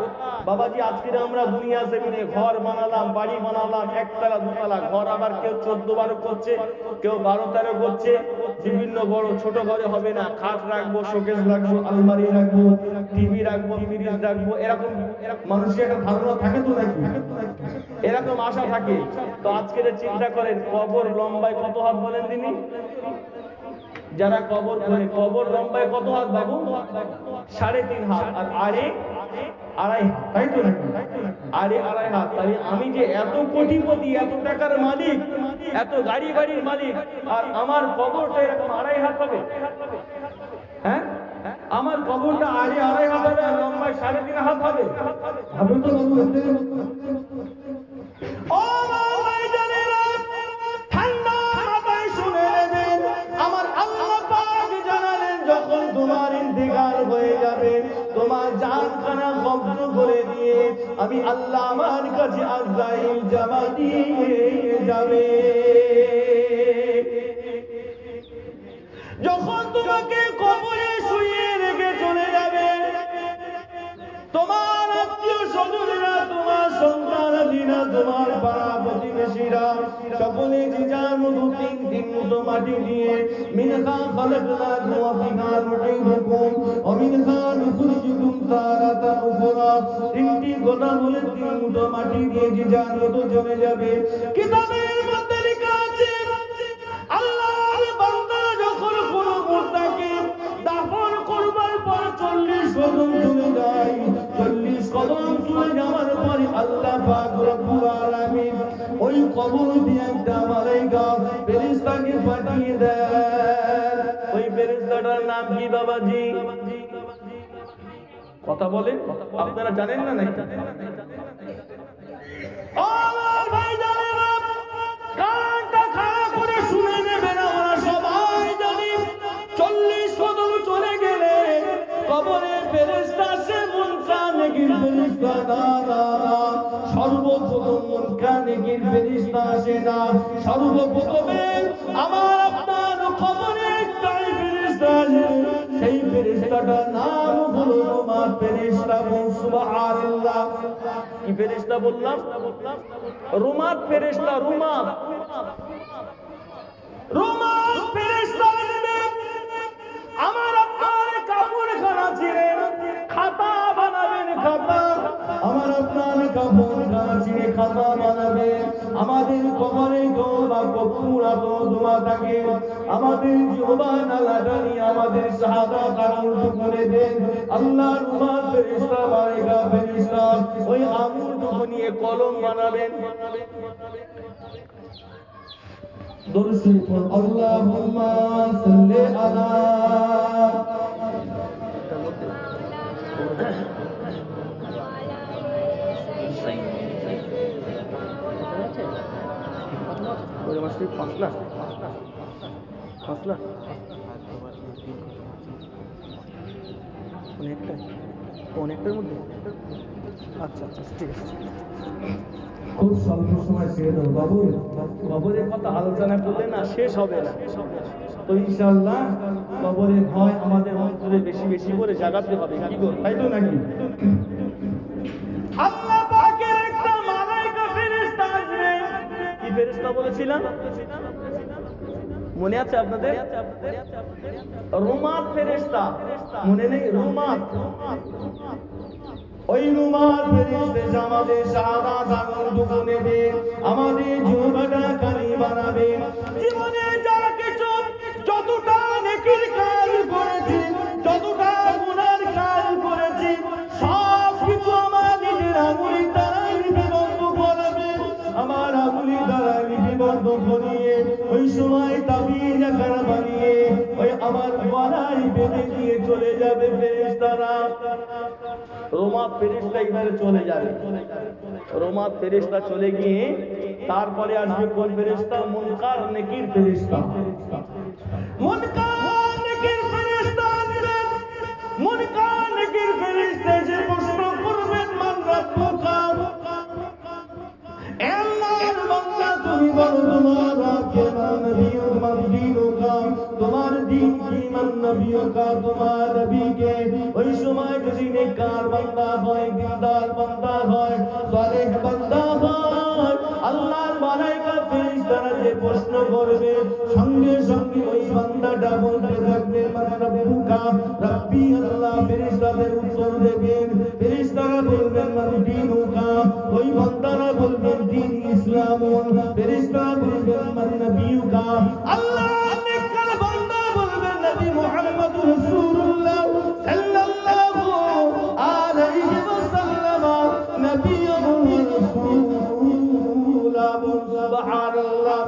বাবাজি, আজকে আমরা দুনিয়া জমিনে ঘর বানালাম, বাড়ি বানালাম, একতলা দুতলা ঘর, আবার কেউ 14-12 করছে, কেউ 12-13 করছে, বিভিন্ন বড় ছোট ঘরে হবে না, খাট রাখবো, শোকেস রাখবো, আলমারি রাখবো, টিভি রাখবো, ফ্রিজ রাখবো, এরকম মানুষের একটা ধারণা থাকে তো নাকি? এরকম আশা থাকে। তো আজকের চিন্তা করেন, কবর লম্বায় কত হাত বলেন তিনি? যারা কবর করে, কবর লম্বায় কত হাত বাবু? 3.5 হাত, আর আড়ে আড়াই হাত, তাই তো নাকি? আড়ে আড়াই হাত। তাহলে আমি যে এত কোটিপতি, এত টাকার মালিক, এত গাড়ি বাড়ির মালিক, আর আমার কবরটা এরকম 2.5 হাত হবে? হ্যাঁ, আমার কবরটা আড়ে আড়াই হাত হবে, আর লম্বায় 3.5 হাত হবে? হবে তো বাবু? ও ভাই জানেরা, ঠান্ডা মাথায় শুনে নেবেন, আমার আল্লাহ পাক জানালেন, যখন তোমার ইন্তেকাল হয়ে যাবে, তোমার জানখানা কবজ করে দিয়ে আমি আল্লাহ আমার কাছে আজরাইল জমা দিয়ে যাবে। যখন তোমাকে কবরে শুইয়ে রেখে চলে যাবে, তোমার আত্মীয় স্বজনেরা, তোমার সন্তানাদিরা, তোমার পাড়া প্রতিবেশীরা সকলে যে যার মতো 3 মতো মাটি দিয়ে মিনহা খালাকনাকুম ওয়া ফিহা নুঈদুকুম ওয়া মিনহা নুখরিজুকুম তারাতান উখরা, 3টি গোলাম কথা বলে 3 মুঠো মাটি দিয়ে যে জান্নাতে চলে যাবে। কিতাবের মধ্যে লেখা আছে আল্লাহর বান্দা যখন কোন মুর্দাকে দাফন করবার পর 40 কদম চলে যায়, 40 কদম চলে যাওয়ার পরে আল্লাহ পাক রব্বুল আলামিন ওই কবর দিয়ে একটা মালাইকা ফেরেশতাকে পাঠিয়ে দেয়। ওই ফেরেশতাটার নাম কি বাবাজি? কথা বলেন, আপনারা জানেন না নাকি? আমার ভাই জানেন না, কানটা খাড়া করে শুনে নেবেন। আমরা সবাই জানি 40 কদম চলে গেলে কবরে ফেরেশতা সে মুনকার নেকির ফেরেশতা না, সর্বপ্রথম মুনকার নেকির ফেরেশতা আসে না। সর্বপ্রথমে আমার আপনার কবরে একটাই ফেরেশতা আসে, সেই ফেরেশতাটার নাম হলো রুমাত ফেরেশতা। সুবহানাল্লাহ। কি ফেরেশতা বললাম? রুমাত ফেরেশতা। রুমাত ফেরেশতা আমার আপনার কাপড়খানা ছিঁড়ে খাতা বানাবেন। খাতা আমার আপনার কাপড়খানা ছিঁড়ে খাতা বানাবেন। আমাদের কবরে পুরা দোয়া থাকে, আমাদের জবান আলাদা নিয়ে আমাদের শাহাদাত আঙুল করে দেন। আল্লাহ রুমাত ফেরেশতা মালাইকা ফেরেশতা ওই আঙুল নিয়ে কলম বানাবেন। দরুদ শরীফ পড়ুন। আল্লাহুম্মা সাল্লি আলা অনেকটার মধ্যে। আচ্ছা আচ্ছা ঠিক আছে। খুব স্বল্প সময় ছেড়ে দেবো বাবু। কবরের কথা আলোচনা করলে না শেষ হবে না। তো ইনশাআল্লাহ কবরের ভয় আমাদের অন্তরে বেশি বেশি করে জাগাতে হবে। কি করব, তাই তো নাকি? আল্লাহ পাকের একটা মালাইকা ফেরেশতা আসবে। কি ফেরেশতা বলেছিলাম? মনে আছে আপনাদের? রুমাত ফেরেশতা। মনে নেই? রুমাত। ওই রুমাত ফেরেশতা আমাদের শাহাদাত আঙুল দুটো নেবে, আমাদের জিহ্বাটা কালি বানাবে। জীবনে যা কিছু যতটা নেকির কাজ করেছি, যতটা গুনার কাজ করেছি, সব কিছু আমার নিজের আঙুলের দ্বারা লিপিবদ্ধ করবে। আমার আঙুলের দ্বারা লিপিবদ্ধ করিয়ে ওই সময় তাবিজ আকার বানিয়ে ওই আমার গলায় বেঁধে দিয়ে চলে যাবে ফেরেশতারা। রুমাত ফেরেশতা এবারে চলে যাবে। রুমাত ফেরেশতা চলে গিয়ে তারপরে আসবে কোন ফেরেশতা? মুনকার নেকির ফেরেশতা। মুনকার নেকির ফেরেশতা আসবেন। মুনকার নেকির ফেরেশতা যে প্রশ্ন করবেন, মান রাব্বুকা, এ আল্লাহর বান্দা তুমি বলো তোমার রব কে? মান নবিয়ুকা, মান দীনুকা, তোমার দ্বীন কি? মান নবিয়ুকা, তোমার নবী কে? ওই সময় যদি নেককার বান্দা হয়, দিনদার বান্দা হয়, সালেহ বান্দা হয়, আল্লাহর মালাইকা ফেরেশতারা যে প্রশ্ন করবে সঙ্গে সঙ্গে ওই বান্দাটা বলতে থাকবে মান রাব্বুকা, রাব্বি আল্লাহ। ফেরেশতাদের উত্তর দেবেন, ফেরেশতারা বলবেন মান দীনুকা, ওই বান্দারা বলবেন দ্বীন ইসলাম। ফেরেশতারা বলবেন মান নবিয়ুকা, আল্লাহ নেককার বান্দা বলবেন নবী মুহাম্মদুর রাসূলুল্লাহ সাল্লাল্লাহু আলাইহি ওয়াসাল্লাম নবিয়ুর রাসূলুল্লাহ। সুবহানাল্লাহ।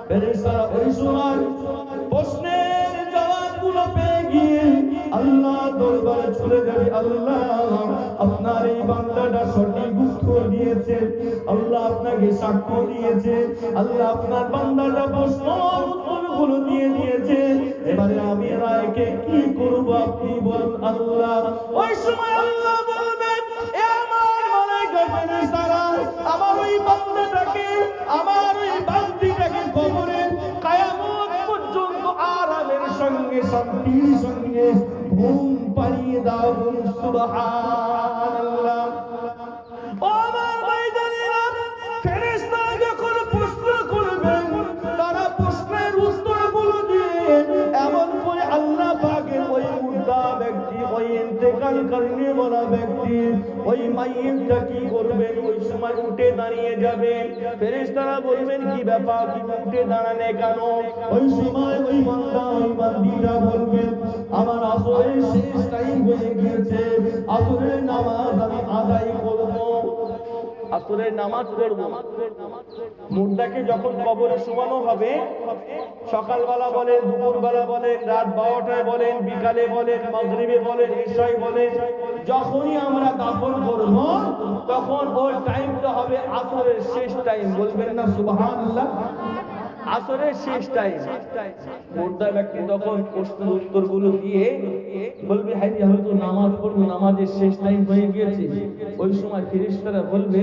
ফেরেশতারা ওই সময় প্রশ্নের জবাবগুলো পেয়ে গিয়ে আল্লাহ দরবারে চলে যাবে। আল্লাহ আপনার এই বান্দাটা সঠিক উত্তর দিয়েছে, আল্লাহ আপনাকে সাক্ষ্য দিয়েছে, আল্লাহ আপনার বান্দাটা প্রশ্নের উত্তরগুলো দিয়ে দিয়েছে। এবারে আমি রায়কে কি করব আপনি বলুন আল্লাহ। ওই সময় আল্লাহ বলবেন, এ আমার মালাইকা ফেরেশতারা আমার ওই বান্দাটাকে, আমার ওই বান্দিটাকে কবরে কিয়ামত পর্যন্ত আরামের সঙ্গে শান্তির সঙ্গে ঘুম পাড়িয়ে দাও। সুবহানাল্লাহ। ও আমার ভাইজানেরা, ফেরেশতা যখন প্রশ্ন করবেন তারা প্রশ্নের উত্তরগুলো দিয়ে এমন করে আল্লাহ পাকের ওই মুর্দা ব্যক্তি, ওই ইন্তেকাল করনে वाला ব্যক্তি ওই মাইয়িতটা কি করবেন ওই সময় উঠে দাঁড়িয়ে যাবেন ফেরেশতারা বলবেন কি ব্যাপার কি উঠে দাঁড়ানে কেন ওই সময় ওই বান্দা ওই বান্দীরা বলবেন আমার আসরের শেষ টাইম হয়ে গিয়েছে আসরের নামাজ আমি আদায় করব আসরের নামাজ পড়ব মুর্দাকে যখন কবরে শোয়ানো হবে সকালবেলা বলেন দুপুরবেলা বলেন রাত 12টায় বলেন বিকালে বলেন মাগরিবে বলেন ইশায় বলেন যখনই আমরা দাফন করব তখন ওই টাইমটা হবে আসরের শেষ টাইম বলবেন না সুবহানাল্লাহ আসরের শেষ টাইম মুর্দা ব্যক্তি তখন প্রশ্ন উত্তরগুলো দিয়ে বলবে হাই আমি তো নামাজ পড়বো নামাজের শেষ টাইম হয়ে গিয়েছে ওই সময় ফেরেশতারা বলবে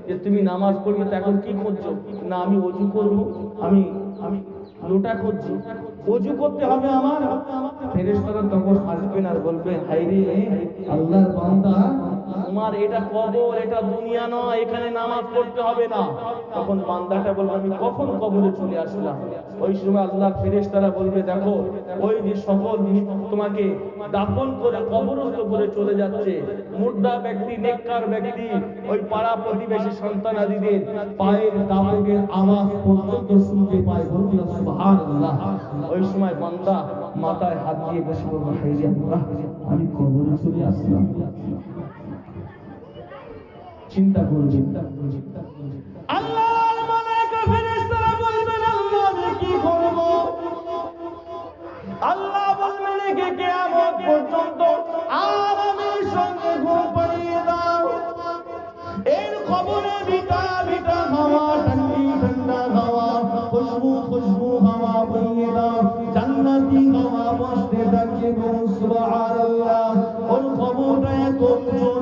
যে তুমি নামাজ পড়বে তো এখন কি করছো না আমি ওযু করব আমি লোটা খুঁজছি ওযু করতে হবে আমার ফেরেশতারা তখন আসবেন আর বলবেন হাই রে আল্লাহর বান্দা তোমার এটা কবর এটা দুনিয়া নয় এখানে নামাজ পড়তে হবে না তখন বান্দাটা বলবে আমি কখন কবরে চলে আসলাম ওই সময় আল্লাহর ফেরেশতারা বলবে দেখো ওই যে সকল তোমাকে দাফন করে কবরস্থ করে চলে যাচ্ছে মুর্দা ব্যক্তি নেককার ব্যক্তি ওই পাড়া প্রতিবেশী সন্তানাদিদের পায়ের দাপটের আওয়াজ পর্যন্ত শুনতে পায় বলুন সুবহানাল্লাহ ওই সময় বান্দা মাথায় হাত দিয়ে বসে বলবে হায় রে আল্লাহ আমি কবরে চলে আসলাম চিন্তা করুন আল্লাহর মালায়েকা ফেরেশতারা বলবেন আল্লাহ আমি কি করব আল্লাহ বলবেন যে কিয়ামত পর্যন্ত আরামের সঙ্গে ঘুম পাড়িয়ে দাও এর কবরে বিটা বিটা হাওয়া ঠান্ডি ঠান্ডা হাওয়া খুশবু হাওয়া বইয়ে দাও জান্নাতি হাওয়া বসতে থাকে সুবহানাল্লাহ ওর কবরটা এত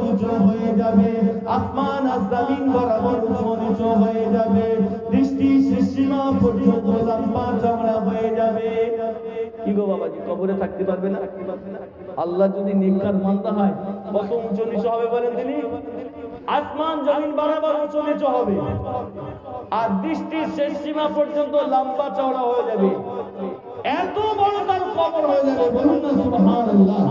উঁচু হয়ে যাবে আসমান আর জমিন বরাবর উঁচু হয়ে যাবে দৃষ্টি সীমা পর্যন্ত লম্বা চওড়া হয়ে যাবে কি গো বাবাজি কবরে থাকতে পারবে না আল্লাহ যদি নেককার বান্দা হয় কত উঁচু নিচু হবে বলেন তিনি আসমান জমিন বরাবর উঁচু নিচু হবে আর দৃষ্টির শেষ সীমা পর্যন্ত লম্বা চওড়া হয়ে যাবে এত বড় তার কবর হয়ে যাবে বলুন না সুবহানাল্লাহ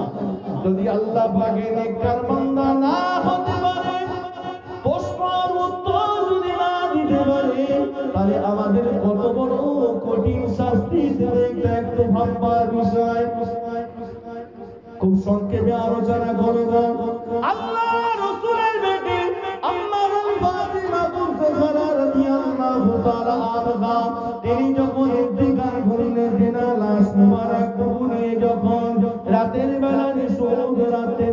যদি আল্লাহ পাকের নেককার বান্দা না হতে পারে প্রশ্নের উত্তর যদি না দিতে পারে তাহলে আমাদের কত বড় কঠিন শাস্তি দেবে এটা একটু ভাববার বিষয় খুব সংক্ষেপে আলোচনা করব আল্লাহ রাসূলের বেটি আম্মা ফাতিমা জোহরা রাদিয়াল্লাহু তাআলা আনহা তিনি যখন ইন্তেকাল করলেন তেনা লাশ মুবারক কবরে যখন রাতের বেলা নিঃশব্দ রাতে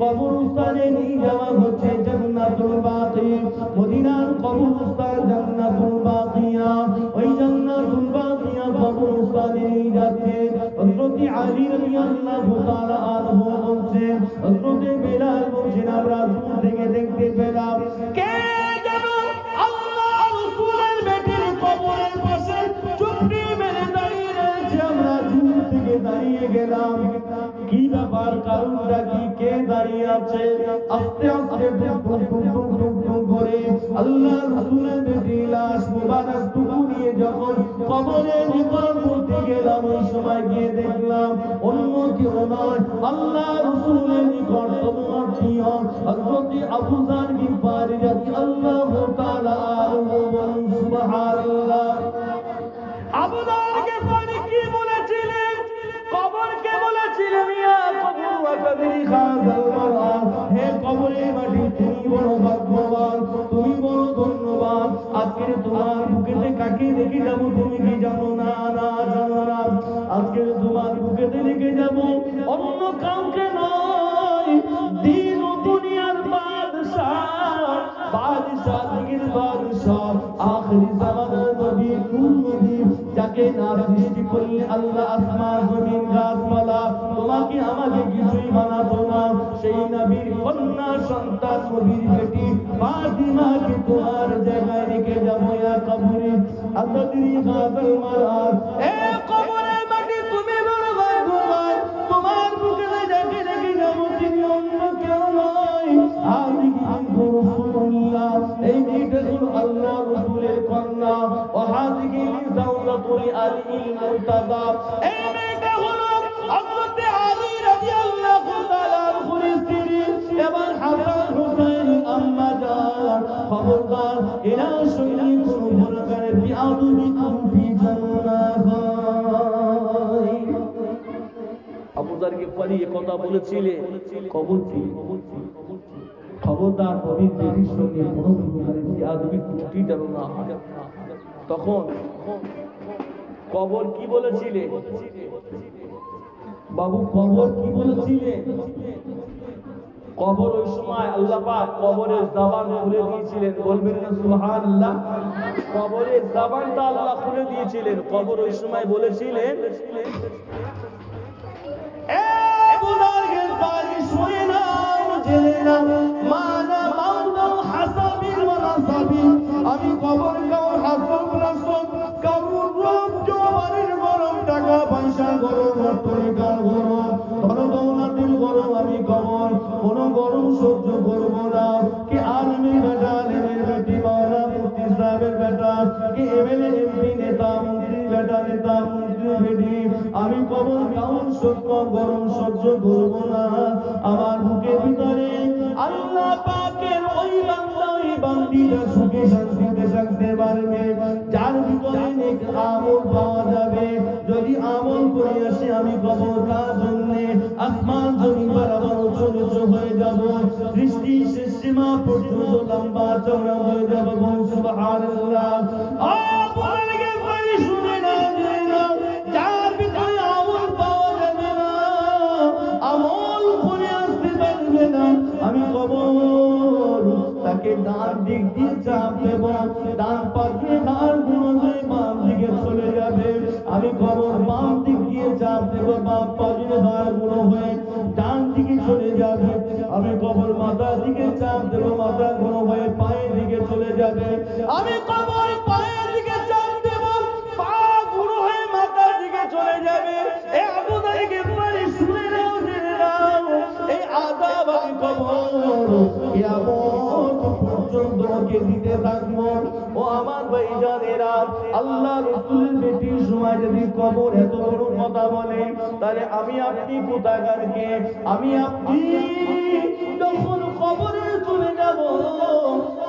কবরস্থানে নিয়ে যাওয়া হচ্ছে জান্নাতুল বাকি মদিনার কবরস্থান জান্নাতুল বাকিয়া ওই জান্নাতুল বাকিয়া কবরস্থানে নিয়ে যাচ্ছে হযরত আলী রাদিয়াল্লাহু তাআলা আনহু বলছেন হযরত বিলাল বলছেন আমরা দূর থেকে দেখতে পেলাম কে যেন আল্লাহ রাসূলের বেটির কবরের পাশে চুপটি মেরে দাঁড়িয়ে রয়েছে আমরা দূর থেকে দাঁড়িয়ে গেলাম কি ব্যাপার কারণটা কি কে দাঁড়িয়ে আছে আস্তে আস্তে টুক করে আল্লাহ রাসূলের বেটি লাশ মুবারক টুকু নিয়ে যখন কবরে নিকট করতে গেলাম ওই সময় গিয়ে দেখলাম অন্য কেউ নয় আল্লাহ রাসূলের নিকটতম আত্মীয় হযরত আবু যার গিফারি রাদিয়াল্লাহু তাআলা আনহু বলুন সুবহানাল্লাহ আবু যার গিফারি কি বলেছিলেন কবরকে বলেছিলেন ইয়া কবর ওয়াকাদিরি খাযাল মারআ হে কবরের মাটি তুমি বড় ভাগ্যবান তুমি বড় ধন্যবান আজকে তোমার বুকেতে কাকে রেখে যাব তুমি কি জানো না না জানো না আজকে তোমার বুকেতে রেখে যাব অন্য কাউকে নয় দিন ও দুনিয়ার বাদশাহ দিগের বাদশাহ আখিরি জামানার নবী নূর নবী যাকে না সৃষ্টি করলে আল্লাহ আসমান জমিন গাছপালা তোমাকে আমাকে কিছুই বানাতো না সেই নবীর কন্যা সন্তান নবীর বেটি ফাতিমাকে তোমার জায়গায় রেখে যাব ইয়া কবরে আদাদিরি গাজাল মারার এ কবরের মাটি তুমি বড় ভাগ্যবান তোমার বুকে যাকে রেখে যাব তিনি অন্য কেউ নয় আদিকি রাসূলুল্লাহ এই মেয়েটা হলো আল্লাহ রাসূলের কন্যা ও হাদিকি লিজাওরাতুল আলীল মুরতাজা এই মেয়েটা হলো হযরত আলী রাদিয়াল্লাহু তাআলা গেফফারি এ কথা বলেছিলেন কবর কি খবরদার নবীর বেটির সঙ্গে কোনো প্রকারের বেয়াদবি ত্রুটি যেন না হয়। তখন কবর কি বলেছিলেন বাবু, কবর কি বলেছিলেন? কবর ওই সময় আল্লাহ পাক কবরের জবান খুলে দিয়েছিলেন, বলবেন না সুবহানাল্লাহ? কবরের জবানটা আল্লাহ খুলে দিয়েছিলেন। কবর ওই সময় বলেছিলেন, এ বুলাগের বাড়ি শুনে নাও, জেনে নাও, মানা মাওলাও হাসাবির ওয়া নাসাবি, আমি কবর কাও হাসাব রাসূল কারুর রূপ জবানের গরম, টাকা পয়সা গরম, অর্থনীতির গরম, ধনদৌলতের গরম, আমি কবর কোনো গরম সহ্য করব না। কি আলমি বেটা, আলিমের বেটি, মাওলা মুফতি সাহেবের বেটা, কি এমএলএ এমপি নেতা মন্ত্রী বেটা, নেতা মন্ত্রী বেটি, আমি কবর কাউন সত্য গরম সহ্য করব না। আমার বুকের ভিতরে আল্লাহ পাকের ওই বান্দা, ওই বান্দিটা সুখে শান্তিতে থাকতে পারবে যার ভিতরে নেক আমল পাওয়া যাবে। যদি আমল করে আসে আমি কবর তার জন্য আসমান জমিন বরাবর উঁচু হয়ে যাব, সৃষ্টি শেষ সীমা পর্যন্ত লম্বা চওড়া হয়ে যাব। সুবহানাল্লাহ। আপনাকে বলি শুনে না, যার ভিতরে আমল পাওয়া যাবে না, আমল করে আসতে পারবে না, আমি কবর তাকে ডান দিক দিয়ে চাপ দেব, ডান পাশে ডান গুঁড়ো হয়ে বাম দিকে চলে যাবে। আমি কবর বাম দিক দিয়ে চাপ দেব, বাম পাশে ডান গুঁড়ো হয়ে ডান দিকে চলে যাবে। আমি কবর মাথার দিকে চাপ দেব, মাথা গুঁড়ো হয়ে পায়ের দিকে চলে যাবে। আমি কবর পায়ের দিকে চাপ দেব, পা গুঁড়ো হয়ে মাথার দিকে চলে যাবে। এ আবু দাইকে বলি শুনে নাও, জেনে নাও, এই আযাব আমি কবর কিয়ামত পর্যন্ত ওকে দিতে থাকবো। ও আমার ভাইজানেরা, আল্লাহ রাসূলের বেটির সময় যদি কবর এত বড় কথা বলে, তাহলে আমি আপনি কোথাকার কে? আমি আপনি যখন কবরে চলে যাব,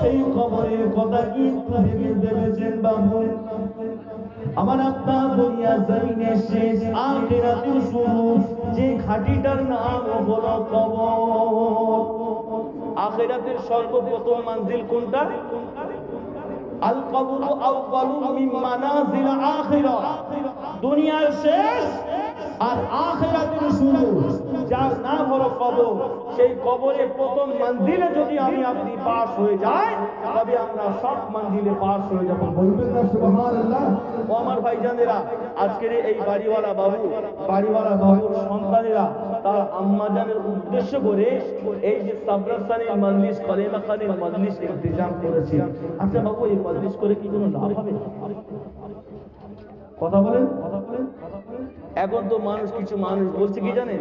সেই কবরের কথা কি একটু ভেবে ভেবেছেন বাবু? আমার আপনার দুনিয়া জমিনের শেষ, আখিরাতের শুরু, যে ঘাটিটার নাম হলো কবর। আখিরাতের সর্বপ্রথম মঞ্জিল কোনটা? আল কবরু আউয়ালু মিন মানাজিল আখিরাহ। দুনিয়ার শেষ আর আখিরাতের শুরু, যার নাম হলো কবর। সেই কবরে প্রথম মঞ্জিলে যদি আমি আপনি পাস হয়ে যাই, তবে আমরা সব মঞ্জিলে পাস হয়ে যাব। বলবেন না সুবহানাল্লাহ? ও আমার ভাইজানেরা, আজকের এই বাড়িওয়ালা বাবুর সন্তানেরা তার আম্মাজানের উদ্দেশ্য করে এই যে সাবরাসানির মজলিস, কলেমা খানির মজলিস ইন্তজাম করেছে। আচ্ছা বাবু, এই মজলিস করে কি কোনো লাভ হবে? কথা বলেন। এখন তো কিছু মানুষ বলছে কি জানেন,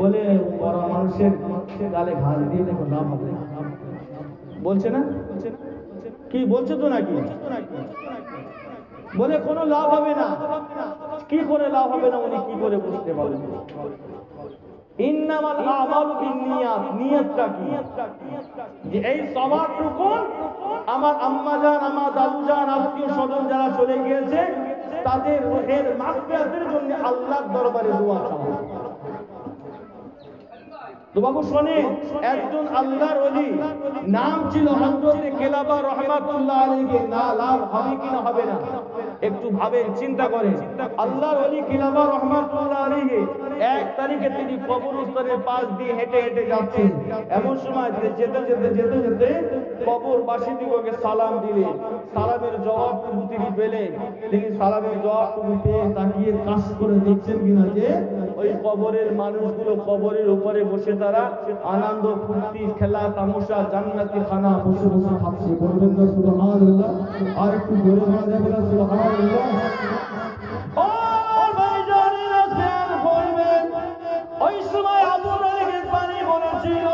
বলে বড় মানুষের গালে ঘাস দিয়ে দেখো লাভ হবে, বলছে না? কি বলছে তো নাকি? বলে কোনো লাভ হবে না। কি করে লাভ হবে না উনি কি করে বুঝতে পারবেন? ইন্নামাল আমালু বিন্নিয়াত, নিয়তটা কি? যে এই সওয়াবটুকু আমার আম্মাজান, আমার দাদুজান, আত্মীয় স্বজন যারা চলে গিয়েছে, তাদের রূহের মাগফিরাতের জন্য আল্লাহর দরবারে দোয়া চাও। তো বাবু শোনেন, একজন আল্লাহর ওলি, নাম ছিল হযরতে কেলাবা রাহমাতুল্লাহ আলাইহি। না লাভ হবে কি না হবে না একটু ভাবেন, চিন্তা করেন। আল্লাহর ওলি কেলাবা রাহমাতুল্লাহ আলাইহি 1 তারিখে তিনি কবরস্থানের পাশ দিয়ে হেঁটে হেঁটে যাচ্ছেন। এমন সময় যেতে যেতে কবরবাসীদিগকে সালাম দিলেন। সালামের জবাবটুকু তিনি পেলেন। তিনি সালামের জবাবটুকু পেয়ে তাকিয়ে কাশ করে দেখছেন কিনা যে ওই কবরের মানুষগুলো কবরের উপরে বসে তারা আনন্দ ফুর্তি খেলা তামাশা জান্নাতি খানা বসে বসে খাচ্ছে। বলবেন না সুবহানাল্লাহ? আর একটু জোরে বলা যাবে না সুবহানাল্লাহ? ও ভাইজানেরা, খেয়াল করবেন, ওই সময় আবু তালেবের পানি বলেছিল,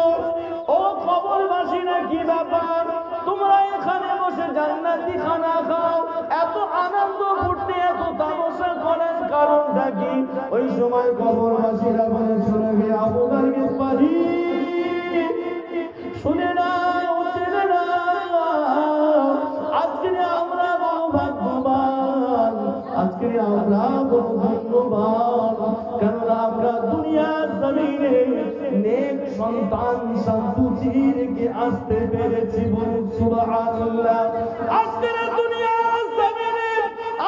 ও কবরবাসীরা, কি ব্যাপার তোমরা এখানে বসে জান্নাতি খানা খাও, এত আনন্দ করতে, এত তামাশা করেন, কারণটা কি? ওই সময় কবরবাসীরা বলেছিল, হে আবু তালেবের পানি, শুনে না, চেনে না, আজকে আমরা বড় ভাগ্যবান, আজকে আমরা বড় ধন্যবান, কেননা আমরা দুনিয়ার জমিন জমিনে নেক সন্তান সন্ততির কে আসতে পেরেছি, বলুন সুবহানাল্লাহ। আজকের দুনিয়ার জমিনে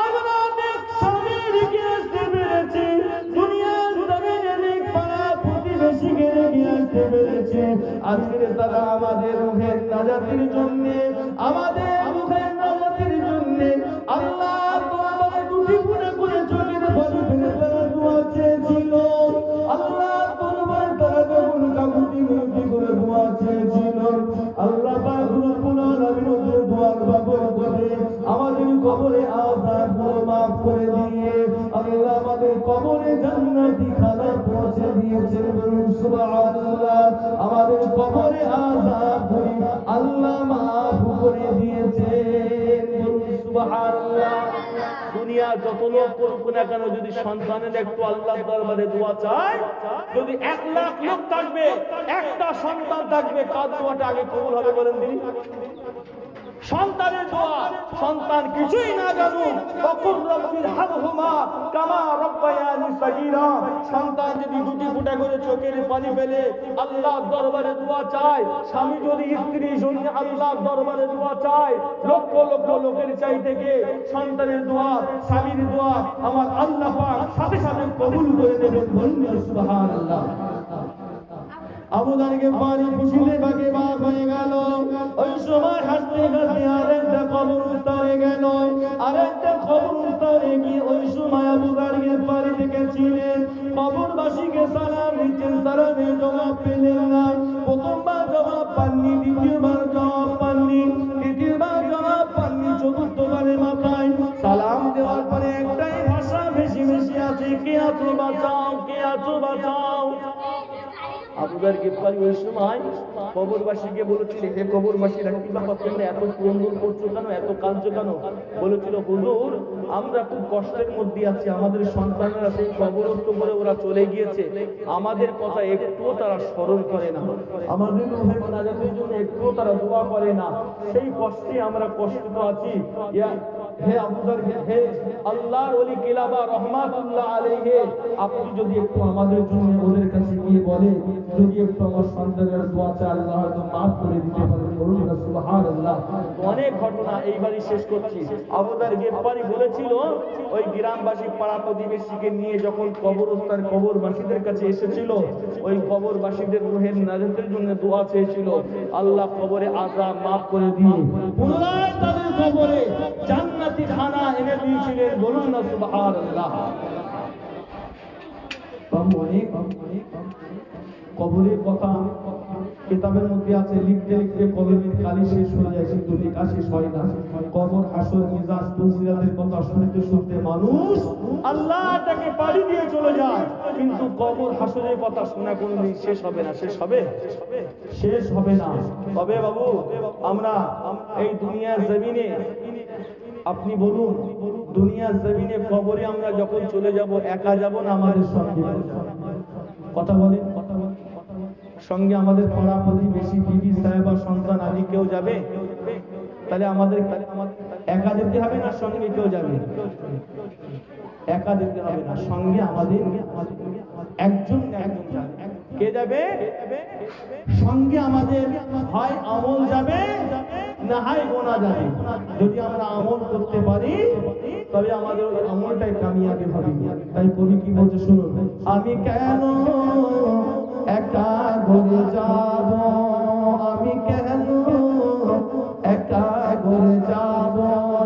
আমরা নেক স্বামীর কে আসতে পেরেছি, দুনিয়ার জমিনে নেক পাড়া প্রতিবেশীকে রেখে আসতে পেরেছি। আজকের তারা আমাদের রূহের নাজাতের জন্য, আমাদের রূহের নাজাতের জন্য আল্লাহ তোমার দুটি গুণা করে চোখের পানি ফেলে তারা দোয়া চেয়েছিল। আল্লাহ তোমার তারা যখন কাকুতি মিনতি করে দোয়া চেয়েছিল, আল্লাহ পাক রব্বুল আলামিন ওদের দোয়ার বাবর করে আমাদের কবরে আযাবগুলো মাফ করে দিয়ে আল্লাহ আমাদের কবরে জান্নাতি খানা পৌঁছে দিয়েছেন, বলুন সুবহানাল্লাহ। আমাদের কবরে আযাবগুলো আল্লাহ মাফ করে দিয়েছেন, বলুন সুবহানাল্লাহ। দুনিয়া যত লোক করুক না কেন, যদি সন্তানের একটু আল্লাহর দরবারে দোয়া চায়, যদি 1 লাখ লোক থাকবে, একটা সন্তান থাকবে, কার দোয়াটা আগে কবুল হবে বলেন দিন? সন্তানের দোয়া। সন্তান কিছুই না জানুক, ওকুর রব্বির হামহুমা কামা রব্বায়ানি সাগীরা। সন্তান যদি দুটি ফুটা করে চোখের পানি ফেলে আল্লাহর দরবারে দোয়া চায়, স্বামী যদি স্ত্রীর জন্য আল্লাহর দরবারে দোয়া চায়, লক্ষ লক্ষ লোকের চাই থেকে সন্তানের দোয়া, স্বামীর দোয়া আমার আল্লাহ পাক সাথে সাথে কবুল করে দেবেন, বলুন সুবহানাল্লাহ। আবু জারকে পানি খুশিতে বাগে বাগ হয়ে গেল। ওই সময় হাসতে হাসতে আরেকটা কবরস্থানে গেল। আরেকটা কবরস্থানে গিয়ে ওই সময় আবু জারকে পানি দেখেছিলেন, কবরবাসীকে সালাম দিচ্ছেন, সালামের জবাব পেলেন না। প্রথমবার জবাব পাননি, দ্বিতীয়বার জবাব পাননি, তৃতীয়বার জবাব পাননি, চতুর্থবারের মাথায় সালাম দেওয়ার পরে একটাই ভাষা বেশি বেশি আছে, কে আছো বাঁচাও, কে আছো বাঁচাও। আবু যার গিফতারি ওই সময় কবরবাসীকে বলেছিল, হে কবরবাসীরা কি ব্যাপার, তোমরা এত ক্রন্দন করছো কেন, এত কাঁদছো কেন? বলেছিল, হুজুর আমরা খুব কষ্টের মধ্যে আছি, আমাদের সন্তানরা সেই কবরস্থ করে ওরা চলে গিয়েছে, আমাদের কথা একটুও তারা স্মরণ করে না, আমাদের রূহের নাজাতের জন্য একটুও তারা দোয়া করে না, সেই কষ্টে আমরা কষ্ট আছি। হে আবু যার, হে আল্লাহর ওলি কিলাবা রহমাতুল্লাহ আলাইহি, আপনি যদি একটু আমাদের জন্য ওদের কাছে গিয়ে বলেন, যদি একটু আমার সন্তানের দোয়া চায়, আল্লাহ হয়তো মাফ করে দিতে পারেন, বলুন না সুবহানাল্লাহ। অনেক ঘটনা, এইবারই শেষ করছি। আবু যার গিফতারি বলেছিল, ওই গ্রামবাসী পাড়া প্রতিবেশীকে নিয়ে যখন কবরস্থান কবরবাসীদের কাছে এসেছিল, ওই কবরবাসীদের রূহের নাজাতের জন্য দোয়া চেয়েছিল, আল্লাহ কবরে আযাব মাফ করে দিয়ে পুনরায় তাদের কবরে জান্নাতি খানা এনে দিয়েছিলেন, বলুন না সুবহানাল্লাহ। অনেক কবরের কথা কিতাবের মধ্যে আছে, লিখতে লিখতে কলমের কালি শেষ হয়ে যায়, কিন্তু লেখা শেষ হয় না। কবর, হাসর, মিজাজ, ফুলসিরাতের কথা শুনতে শুনতে মানুষ আল্লাহটাকে পাড়ি দিয়ে চলে যায়, কিন্তু কবর হাসরের কথা শোনা কোনোদিন শেষ হবে না। শেষ হবে? শেষ হবে না। তবে বাবু, আমরা এই দুনিয়ার জমিনে, আপনি বলুন, দুনিয়ার জমিনে কবরে আমরা যখন চলে যাব, একা যাব না আমাদের সঙ্গে? কথা বলেন, সঙ্গে আমাদের পাড়া প্রতিবেশী, বিবি সাহেবা, সন্তান আদি কেউ যাবে? তাহলে আমাদের একা যেতে হবে না সঙ্গে কেউ যাবে? একা যেতে হবে না, সঙ্গে আমাদের একজন একজন যাবে। কে যাবে? সঙ্গে আমাদের হয় আমল যাবে, না হয় গোনা যাবে। যদি আমরা আমল করতে পারি তবে আমাদের আমলটাই কামিয়াবি হবে। তাই কবি কি বলছে শুনুন, আমি কেন একা ঘরে যাব, আমি কেন একা ঘরে যাব,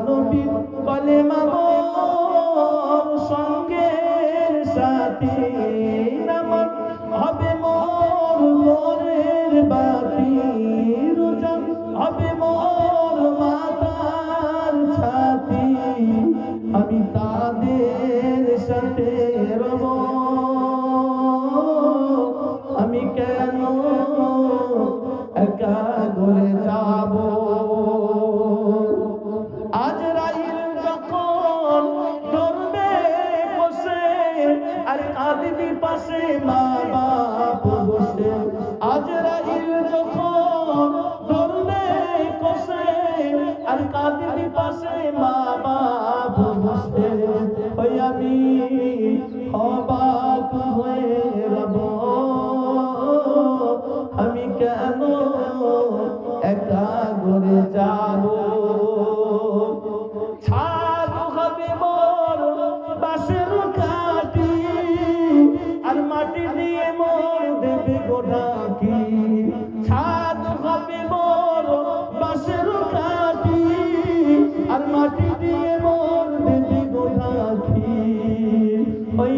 নবীর কলেমা মোর সঙ্গের সাথী, নামাজ হবে মোর ঘরের বাতি, রোজা হবে মোর মাতার ছাতি, আমি তাদের সাথে রব, একা করে যাব ছাদ হবে মোর বাঁশের কাঠি আর মাটি দিয়ে মোর দেবে গোটাকি ছাদ হবে মোর বাঁশের কাঠি আর মাটি দিয়ে মোর দেবে গোটাকি ওই